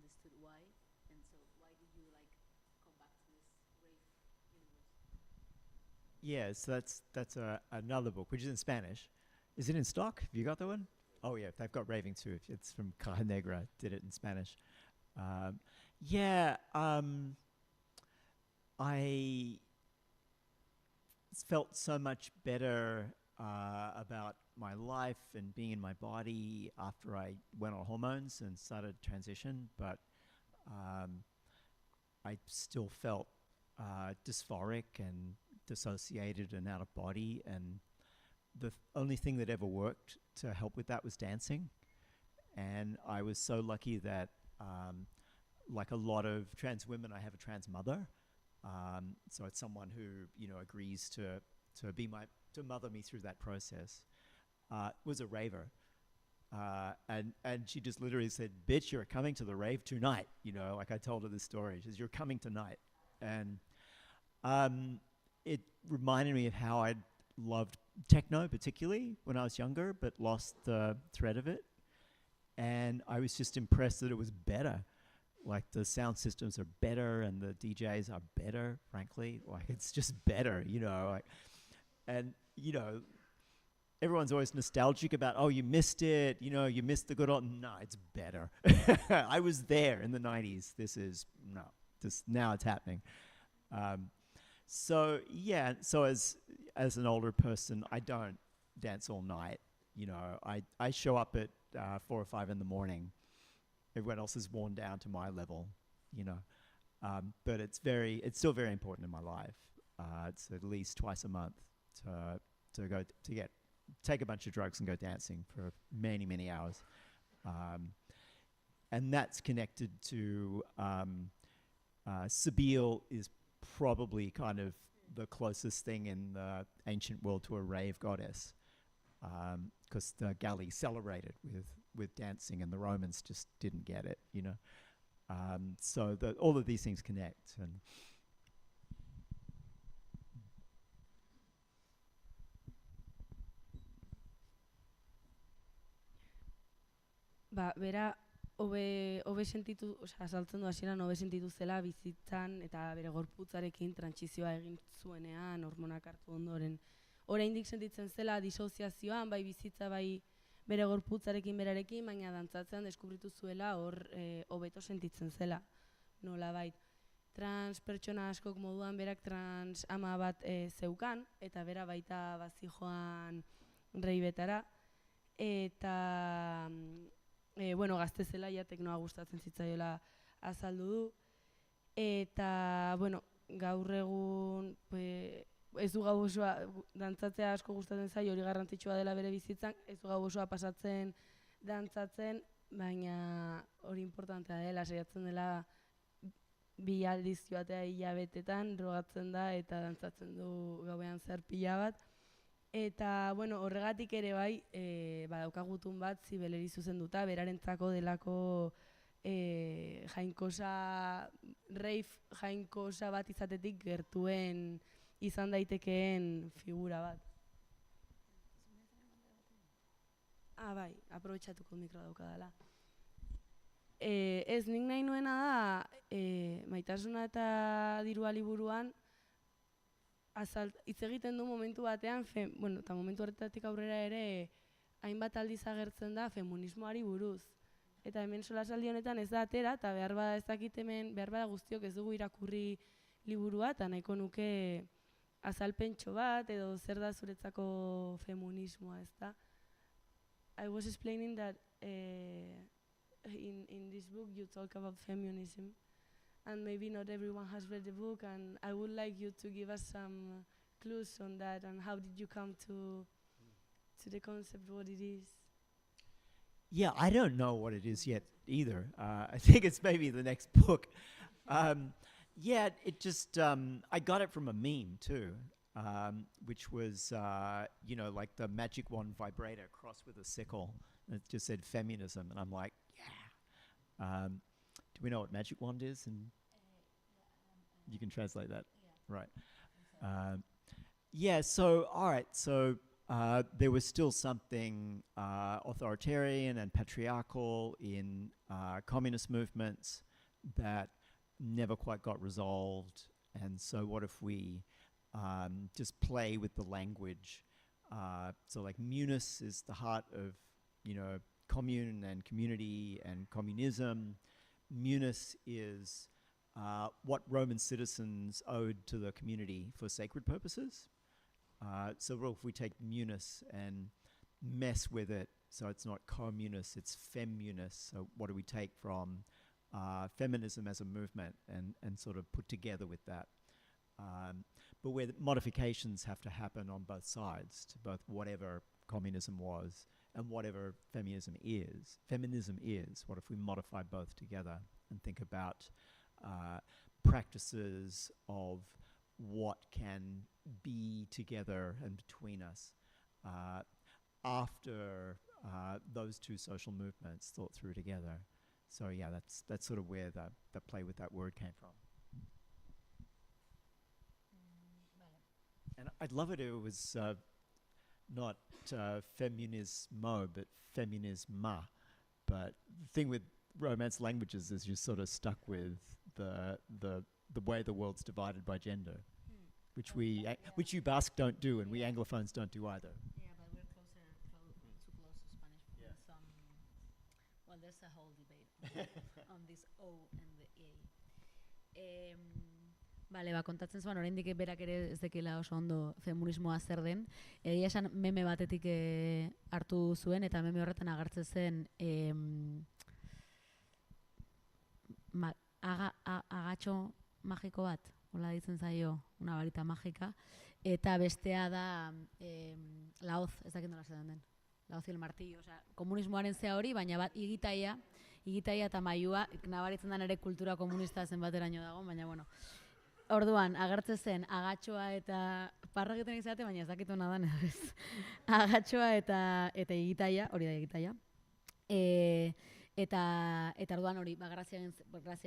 understood why. And so why did you like come back to this rave universe? Yeah, so that's another book, which is in Spanish. Is it in stock? Have you got that one? Oh yeah, they've got Raving too. It's from Caja Negra. Did it in Spanish. Yeah, I felt so much better about my life and being in my body after I went on hormones and started transition, but I still felt dysphoric and dissociated and out of body, and the only thing that ever worked to help with that was dancing. And I was so lucky that like a lot of trans women, I have a trans mother. So it's someone who, agrees to be to mother me through that process. Was a raver. And she just literally said, "Bitch, you're coming to the rave tonight." Like I told her this story. She says, "You're coming tonight." And it reminded me of how I loved techno, particularly when I was younger, but lost the thread of it. And I was just impressed that it was better. Like the sound systems are better and the DJs are better, frankly. Like it's just better, and everyone's always nostalgic about, oh, you missed it, you missed the good old. No, it's better. I was there in the 90s. Now it's happening. So as an older person, I don't dance all night. I show up at 4 or 5 in the morning. Everyone else is worn down to my level, but it's still very important in my life. It's at least twice a month to take a bunch of drugs and go dancing for many, many hours. And that's connected to Sabile is probably kind of the closest thing in the ancient world to a rave goddess, because the Galli celebrated with dancing and the Romans just didn't get it, so all of these things connect. And bera hobe sentitu, azaltzen du hasieran hobe sentitu zela bizitzan eta bere gorputzarekin trantsizioa egin zuenean hormonak hartu ondoren. Oraindik sentitzen zela disoziazioan, bai bizitza, bai bere gorputzarekin berarekin, baina dantzatzean deskubritu zuela hor hobeto sentitzen zela. Nolabait trans pertsona askok moduan berak trans ama bat zeukan, eta bera baita bazijoan reibetara, eta gazte zela ja teknoa gustatzen zitzaiola azaldu du, eta gaur egun ez du gau osoa dantzatzea asko gustatzen zaio, hori garrantzitsua dela bere bizitzan, ez du gau osoa pasatzen dantzatzen, baina hori importantea dela, saiatzen dela 2 aldiz joatea hilabetetan, drogatzen da eta dantzatzen du gauean zer pila bat. Eta, horregatik ere bai, badaukagutun bat Zibeleri zuzenduta, berarentzako delako rave jainkosa bat izatetik gertuen izan daitekeen figura bat. Bai, aprobetxatuko mikro daukadala. Ez, nik nahi nuena da, Maitasuna eta Dirua liburuan, hitz egiten du momentu batean, eta momentu horretatik aurrera ere, hainbat aldiz agertzen da feminismoari buruz. Eta hemen solasaldi honetan ez da atera, eta behar bada ez dakit hemen, behar bada guztiok ez dugu irakurri liburua, eta nahiko nuke azalpentxo bat, edo zer da zuretzako feminismoa, ez da? I was explaining that in this book you talk about feminism. And maybe not everyone has read the book, and I would like you to give us some clues on that, and how did you come to the concept, what it is? yeah, I don't know what it is yet either. I think it's maybe the next book. Yeah, it just, I got it from a meme too, which was, like the magic wand vibrator crossed with a sickle. And it just said feminism, and I'm like, yeah. Do we know what magic wand is? And you can translate that, right? Yeah. So all right. So there was still something authoritarian and patriarchal in communist movements that never quite got resolved. And so what if we just play with the language? So like Munis is the heart of, commune and community and communism. Munis is what Roman citizens owed to the community for sacred purposes. So what if we take Munis and mess with it so it's not communis, it's femmunis. So what do we take from feminism as a movement and sort of put together with that? But where the modifications have to happen on both sides, to both whatever communism was and whatever feminism is. What if we modify both together and think about practices of what can be together and between us after those two social movements thought through together. So yeah, that's sort of where the play with that word came from. And I'd love it if it was not feminismo, but feminisma. But the thing with Romance languages is you're sort of stuck with the way the world's divided by gender, which which you Basque don't do, and we Anglophones don't do either. Yeah, but we're too close to Spanish. Yeah. Well, there's a whole debate on this O and the A. Bale, kontatzen zuen, oraindik berak ere ez dekila oso ondo feminismoa zer den. Egia esan meme batetik hartu zuen, eta meme horretan agertzen zen agatxo magiko bat, hola ditzen zaio, una varita mágica, eta bestea da laoz, ez dakit nola zedan den. Laoz y el martillo, osea, komunismoaren zea hori, baina bat igitaia eta maiua, nabaritzen den ere kultura komunista zenbateraino dago, baina bueno. Orduan, agertzen zen agatxoa eta parra egiten izate, baina ez dakitu nadan ez. Agatxoa eta igitaia, hori da igitaia. Eta orduan hori, grazia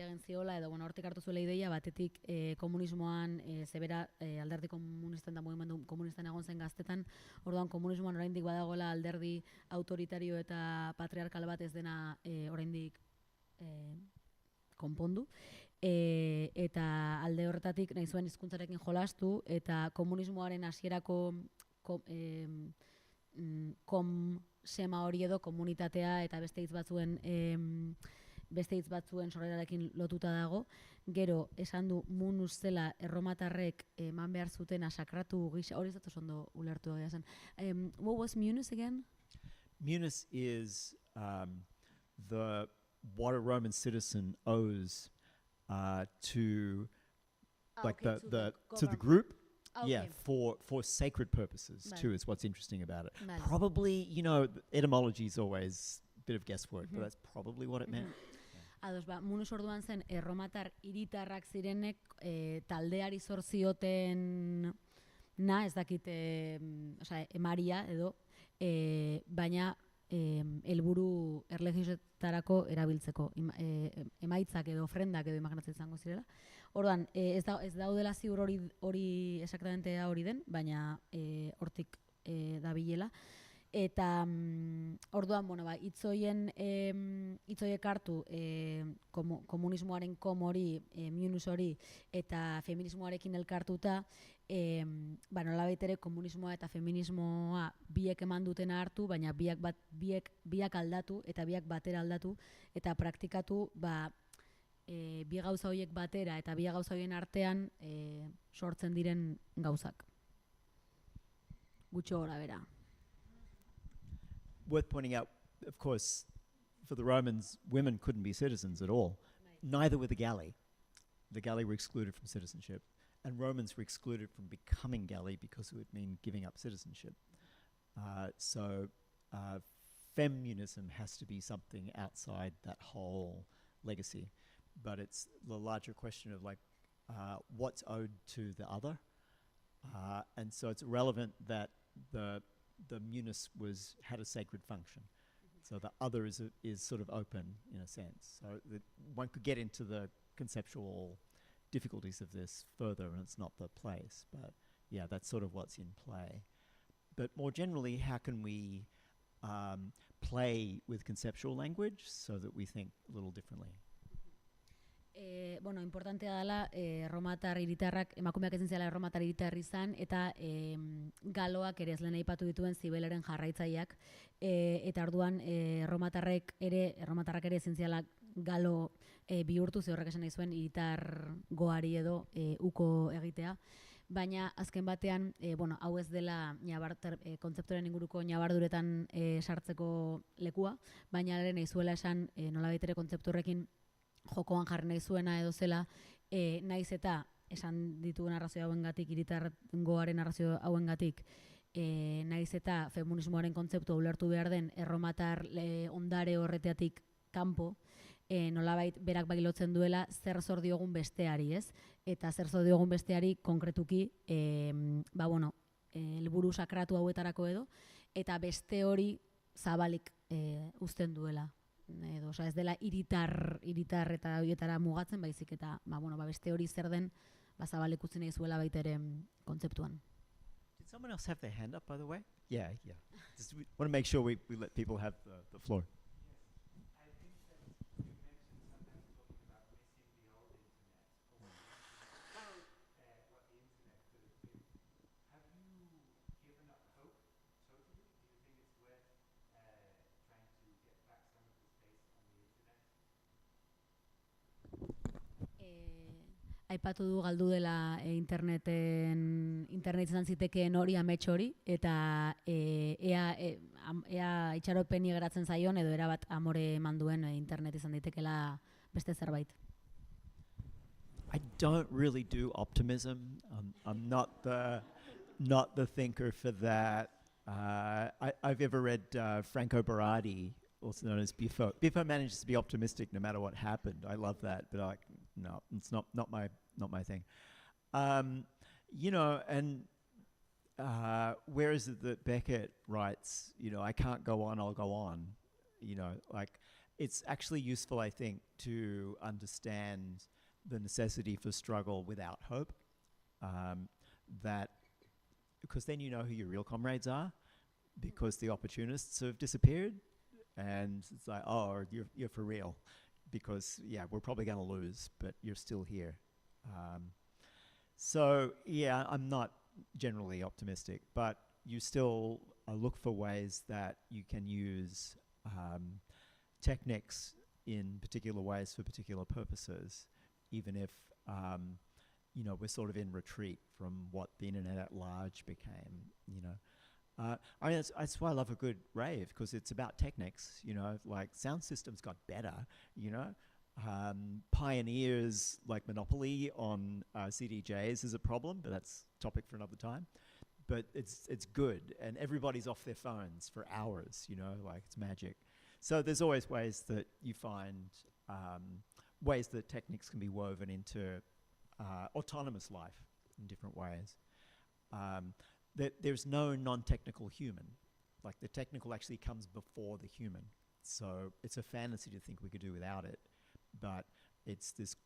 egin ziola, edo hortik hartu zuela ideia, batetik komunismoan, zebera alderdi komunistan da mugimendu komunistan egon zen gaztetan, orduan komunismoan oraindik badagoela alderdi autoritario eta patriarkal bat ez dena oraindik konpondu. Eta alde horretatik nahi zuen hizkuntzarekin jolastu, eta komunismoaren hasierako sema hori edo komunitatea eta beste hitz batzuen sorrerarekin lotuta dago. Gero, esan du munus zela erromatarrek eman behar zuten sakratu gisa, hori ez dut ondo ulertu egia zen. What was Munus again? Munus is what a Roman citizen owes to the group. Okay. Yeah, for sacred purposes too is what's interesting about it. Vale. Probably, etymology is always a bit of guesswork, but that's probably what it meant. Ados, munus orduan zen erromatar hiritarrak zirenek taldeari zor zioten ez dakit, emaria edo, baina helburu erlegioetarako erabiltzeko, emaitzak edo ofrendak edo imaginatzen izango zirela. Orduan, ez daudela ziur hori exactamente hori den, baina hortik dabilela. Eta orduan, hitzoiek hartu komunismoaren hori, munus hori, eta feminismoarekin elkartuta, nolabait ere komunismoa eta feminismoa biek eman dutena hartu, baina biak aldatu eta biak batera aldatu, eta praktikatu, bi gauza horiek batera eta bi gauza horien artean sortzen diren gauzak. Gutxo gora bera. Worth pointing out, of course, for the Romans, women couldn't be citizens at all. Neither were the Galli. The Galli were excluded from citizenship, and Romans were excluded from becoming Galli because it would mean giving up citizenship. So feminism has to be something outside that whole legacy. But it's the larger question of what's owed to the other. And so it's relevant that the munus had a sacred function. So the other is sort of open in a sense. So that one could get into the conceptual difficulties of this further, and it's not the place. But yeah, that's sort of what's in play. But more generally, how can we play with conceptual language so that we think a little differently. Bueno, importantea dela, erromatar hiritarrak, emakumeak ezin zela erromatar hiritar izan, eta galoak ere ez lehen aipatu dituen Zibeleren jarraitzaileak, eta orduan erromatarrak ere ezin zela galo bihurtu, ze horrek esan nahi zuen hiritar goari edo uko egitea. Baina azken batean, bueno, hau ez dela kontzeptuaren inguruko ñabarduretan sartzeko lekua, baina ere nahi zuela esan nolabait ere kontzeptu horrekin jokoan jarri nahi zuena edo zela, naiz eta esan dituen arrazio hauengatik, hiritargoaren arrazio hauengatik, naiz eta feminismoaren kontzeptua ulertu behar den erromatar ondare horreteatik kanpo, nolabait berak bailotzen duela zer zor diogun besteari, ez? Eta zer zor diogun besteari konkretuki, helburu sakratu hauetarako edo, eta beste hori zabalik uzten duela. Edo, ez dela hiritar eta horietara mugatzen, baizik eta beste hori zer den zabalek utzi nahi zuela baita ere kontzeptuan. Did someone else have their hand up, by the way? Yeah. Just want to make sure we let people have the floor. Aipatu du galdu dela internet izan zitekeen hori amets hori, eta ea itxaropeni geratzen zaion edo erabat amore eman duen internet izan daitekela beste zerbait. I don't really do optimism. I'm not the thinker for that. I've ever read Franco Berardi, also known as Biffo. Biffo manages to be optimistic no matter what happened. I love that, but no, it's not my thing. Where is it that Beckett writes, I can't go on, I'll go on. It's actually useful, I think, to understand the necessity for struggle without hope. Because then you know who your real comrades are, because the opportunists have disappeared, and it's like, oh, you're for real. Because, we're probably going to lose, but you're still here. I'm not generally optimistic, but you still look for ways that you can use techniques in particular ways for particular purposes, even if, we're sort of in retreat from what the internet at large became, that's why I love a good rave, because it's about techniques, sound systems got better, Pioneers like Monopoly on CDJs is a problem, but that's a topic for another time. But it's good, and everybody's off their phones for hours, it's magic. So there's always ways that you find ways that techniques can be woven into autonomous life in different ways. There's no non-technical human. Like, the technical actually comes before the human. So it's a fantasy to think we could do without it. But it's this,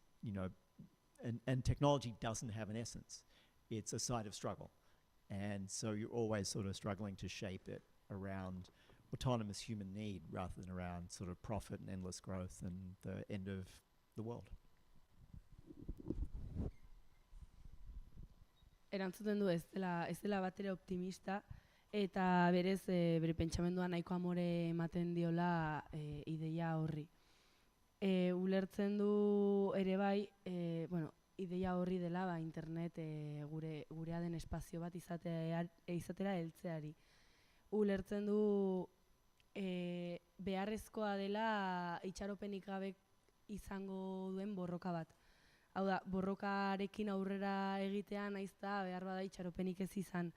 and technology doesn't have an essence. It's a site of struggle. And so you're always sort of struggling to shape it around autonomous human need rather than around sort of profit and endless growth and the end of the world. Erantzuten du ez dela batere optimista, eta berez bere pentsamendua nahiko amore ematen diola ideia horri. Ulertzen du ere bai, ideia horri dela internet gurea den espazio bat izatera heltzeari. Ulertzen du beharrezkoa dela itxaropenik gabe izango duen borroka bat. Hau da, borrokarekin aurrera egitea naizta behar bada itxaropenik ez izan,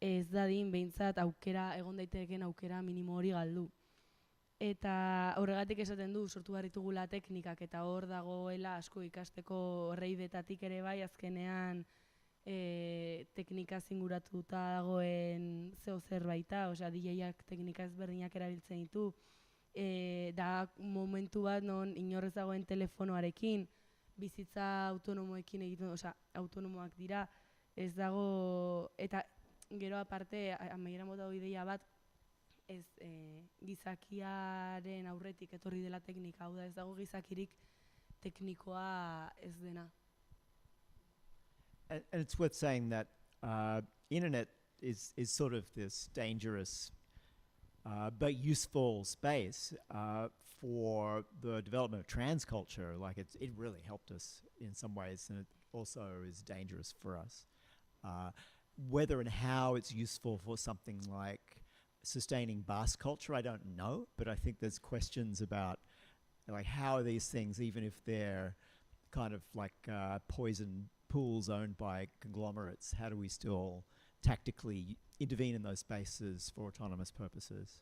ez dadin behintzat egon daiteken aukera minimo hori galdu. Eta horregatik esaten du, sortu behar ditugula teknikak, eta hor dagoela asko ikasteko reidetatik ere bai, azkenean teknika zinguratuta dagoen zeo zerbaita, osea, DJak teknika ezberdinak erabiltzen ditu, da momentu bat non inorrez dagoen telefonoarekin, bizitza autonomoekin egiten, osea, autonomoak dira, ez dago, eta gero aparte, amaiera mota ideia bat, ez gizakiaren aurretik etorri dela teknika, hau da ez dago gizakirik teknikoa ez dena. And it's worth saying that internet is sort of this dangerous but useful space for the development of trans culture. Like it really helped us in some ways, and it also is dangerous for us. Whether and how it's useful for something like sustaining Basque culture, I don't know, but I think there's questions about like how are these things, even if they're kind of like poison pools owned by conglomerates, how do we still tactically intervene in those spaces for autonomous purposes?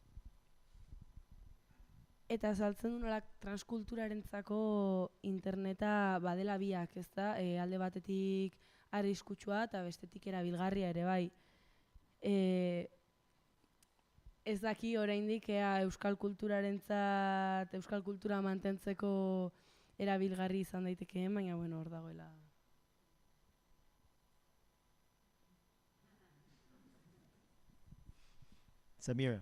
Eta azaltzen du nola transkulturarentzako interneta badela biak, ez da? Alde batetik arriskutsua eta bestetik erabilgarria ere bai. Ez daki oraindik ea euskal kulturarentzat, euskal kultura mantentzeko erabilgarri izan daitekeen, baina bueno, hor dagoela. Samira.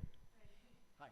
Hi.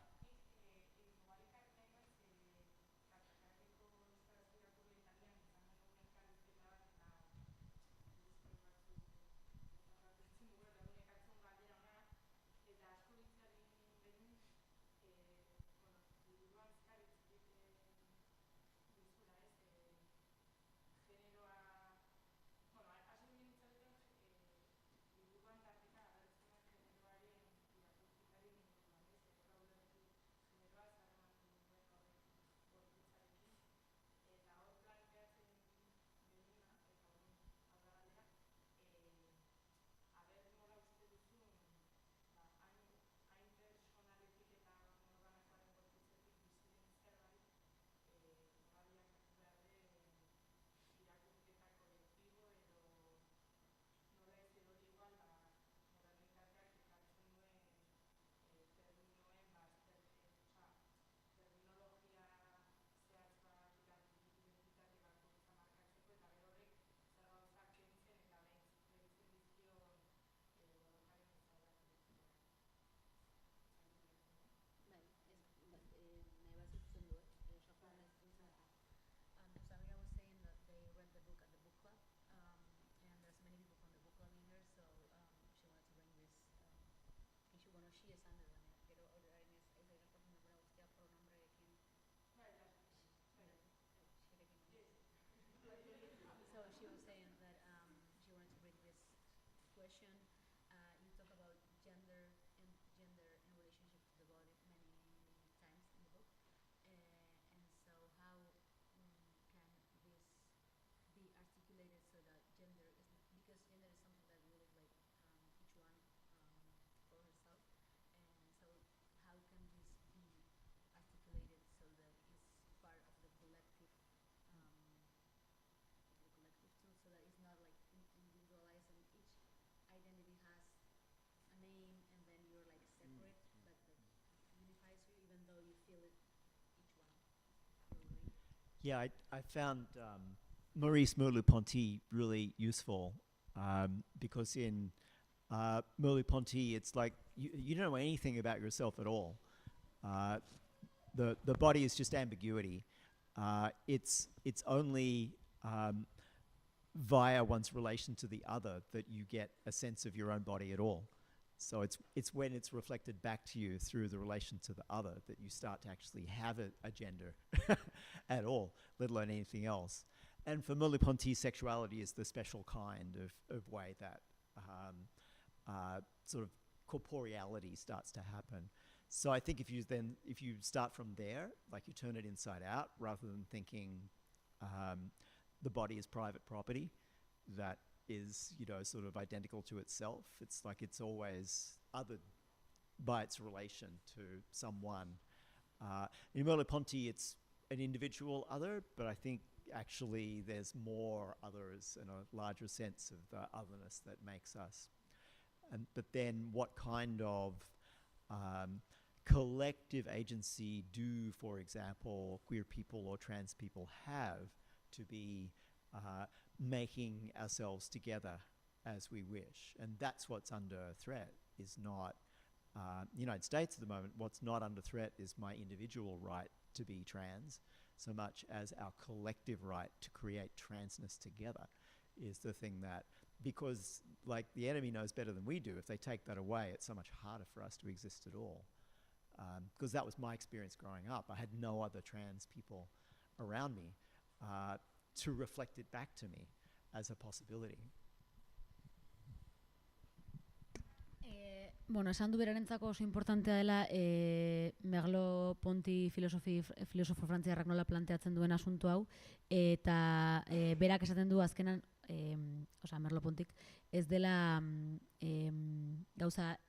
Yeah, I found Maurice Merleau-Ponty really useful because in Merleau-Ponty, it's like you don't know anything about yourself at all. The body is just ambiguity. It's only via one's relation to the other that you get a sense of your own body at all. So it's when it's reflected back to you through the relation to the other that you start to actually have a gender at all, let alone anything else. And for Merleau-Ponty, sexuality is the special kind of way that sort of corporeality starts to happen. So I think if you start from there, like you turn it inside out, rather than thinking the body is private property, that is, sort of identical to itself. It's like it's always othered by its relation to someone. In Merleau-Ponty, it's an individual other, but I think actually there's more others and a larger sense of the otherness that makes us. But then what kind of collective agency do, for example, queer people or trans people have to be making ourselves together as we wish? And that's what's under threat, is not United States at the moment, what's not under threat is my individual right to be trans, so much as our collective right to create transness together is the thing that, because like the enemy knows better than we do, if they take that away, it's so much harder for us to exist at all. Because that was my experience growing up. I had no other trans people around me to reflect it back to me as a possibility. Bueno, esan du berarentzako oso importantea dela Merleau-Ponty filosofo frantziarrak nola planteatzen duen asunto hau, eta berak esaten du azkenan, Merleau-Pontyk, ez dela gauza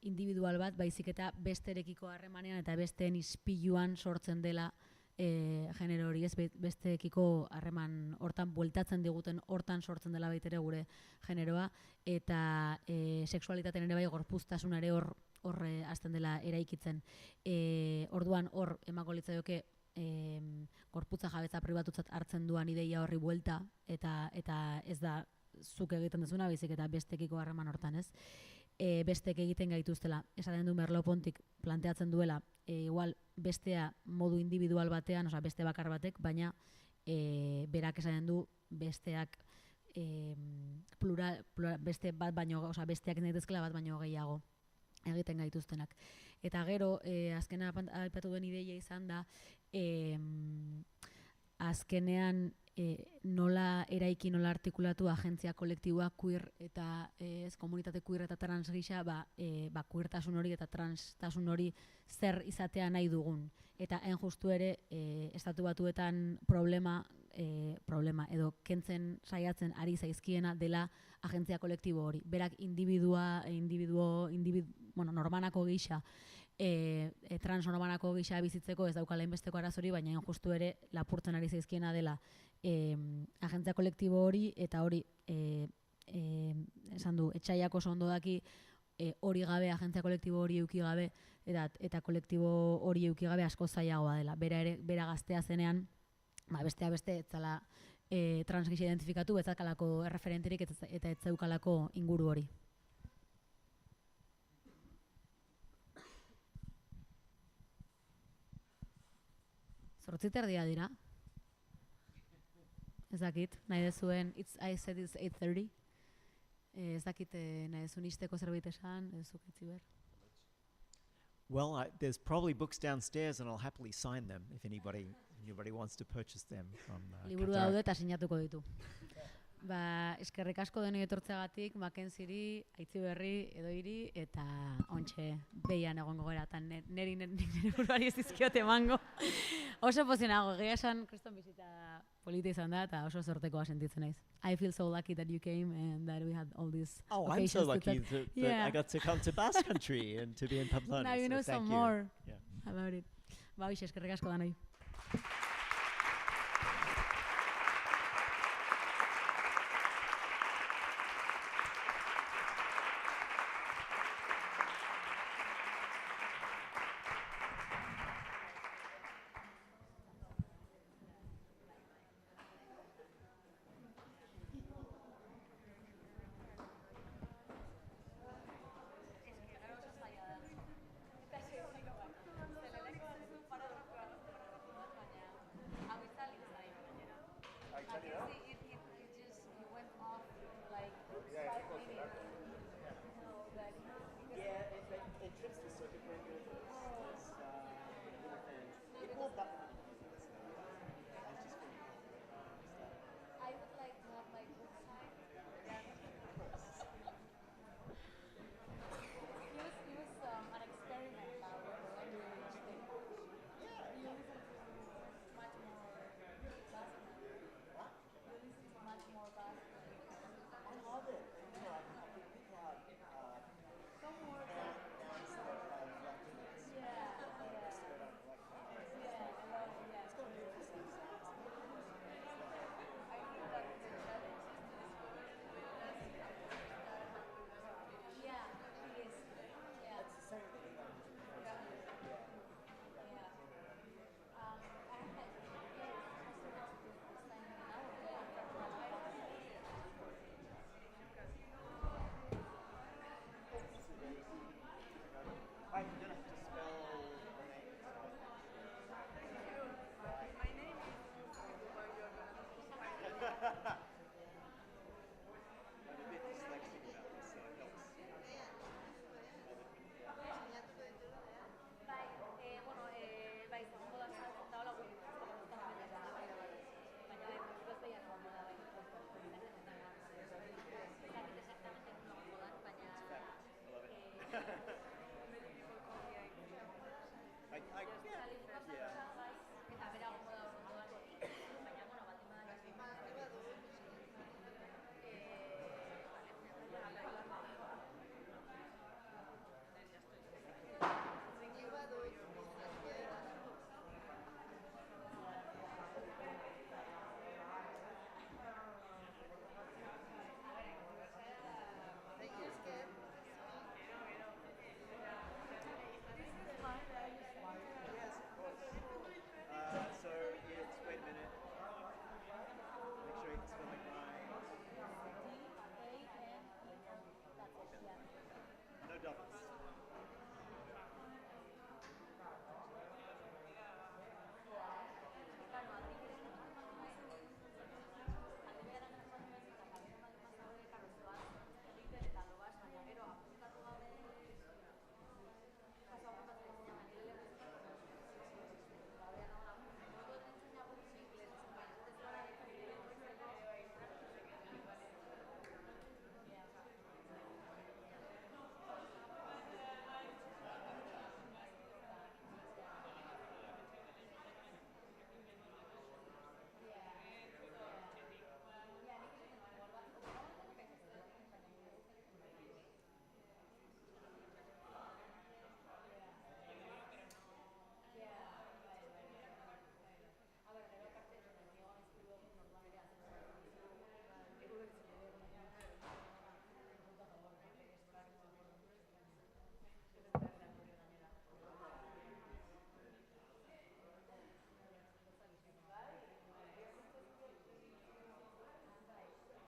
individual bat, baizik eta besterekiko harremanean eta besteen ispiluan sortzen dela genero hori, ez besteekiko harreman hortan bueltatzen diguten, hortan sortzen dela baitere gure generoa, eta sexualitatean ere bai gorpuztasun ere hor hasten dela eraikitzen. Orduan hor emako litzaioke gorputza jabetza pribatutzat hartzen duan ideia horri buelta, eta ez da zuk egiten duzuna, baizik eta bestekiko harreman hortan, ez? Bestek egiten gaituztela. Esaten du Merleau-Pontyk planteatzen duela, igual bestea modu individual batean, beste bakar batek, baina berak esaten du besteak beste bat baino, besteak naitezkela bat baino gehiago egiten gaituztenak. Eta gero, azkena aipatu duen ideia izan da, azkenean nola eraiki, nola artikulatu agentzia kolektiboa queer eta komunitate queer eta trans gisa, queertasun hori eta transtasun hori zer izatea nahi dugun. Eta hain justu ere, estatu batuetan problema edo kentzen saiatzen ari zaizkiena dela agentzia kolektibo hori. Berak normanako gisa, transnormanako gisa bizitzeko ez daukala inbesteko arazori, baina hain justu ere lapurtzen ari zaizkiena dela agentzia kolektibo hori, eta hori esan du, etxaiak oso ondo daki hori gabe, agentzia kolektibo hori euki gabe, eta kolektibo hori euki gabe asko zailagoa dela. Bera gaztea zenean, beste ez zala trans gisa identifikatu, ez zakalako erreferenterik eta ez zaukalako inguru hori. Zortziterdia dira. Ez dakit, nahi dezuen, I said it's 8:30. Ez dakit nahi dezuen isteko zerbait esan, ez duzuk itzi behar. Well, there's probably books downstairs and I'll happily sign them if anybody wants to purchase them from Liburu daude eta sinatuko ditu. Eskerrik asko denoi etortzeagatik, Mackenzieri, Aitziberri, Edoiri, eta ontxe behian egongo gara, eta nire buruari ez dizkiot emango. Oso pozionago, egia esan, kriston bizita polita izan da, eta oso zortekoa sentitzen naiz. I feel so lucky that you came and that we had all these I'm so lucky that I got to come to Basque Country and to be in Pamplona. Now you know so some more about it. Eskerrik asko denoi.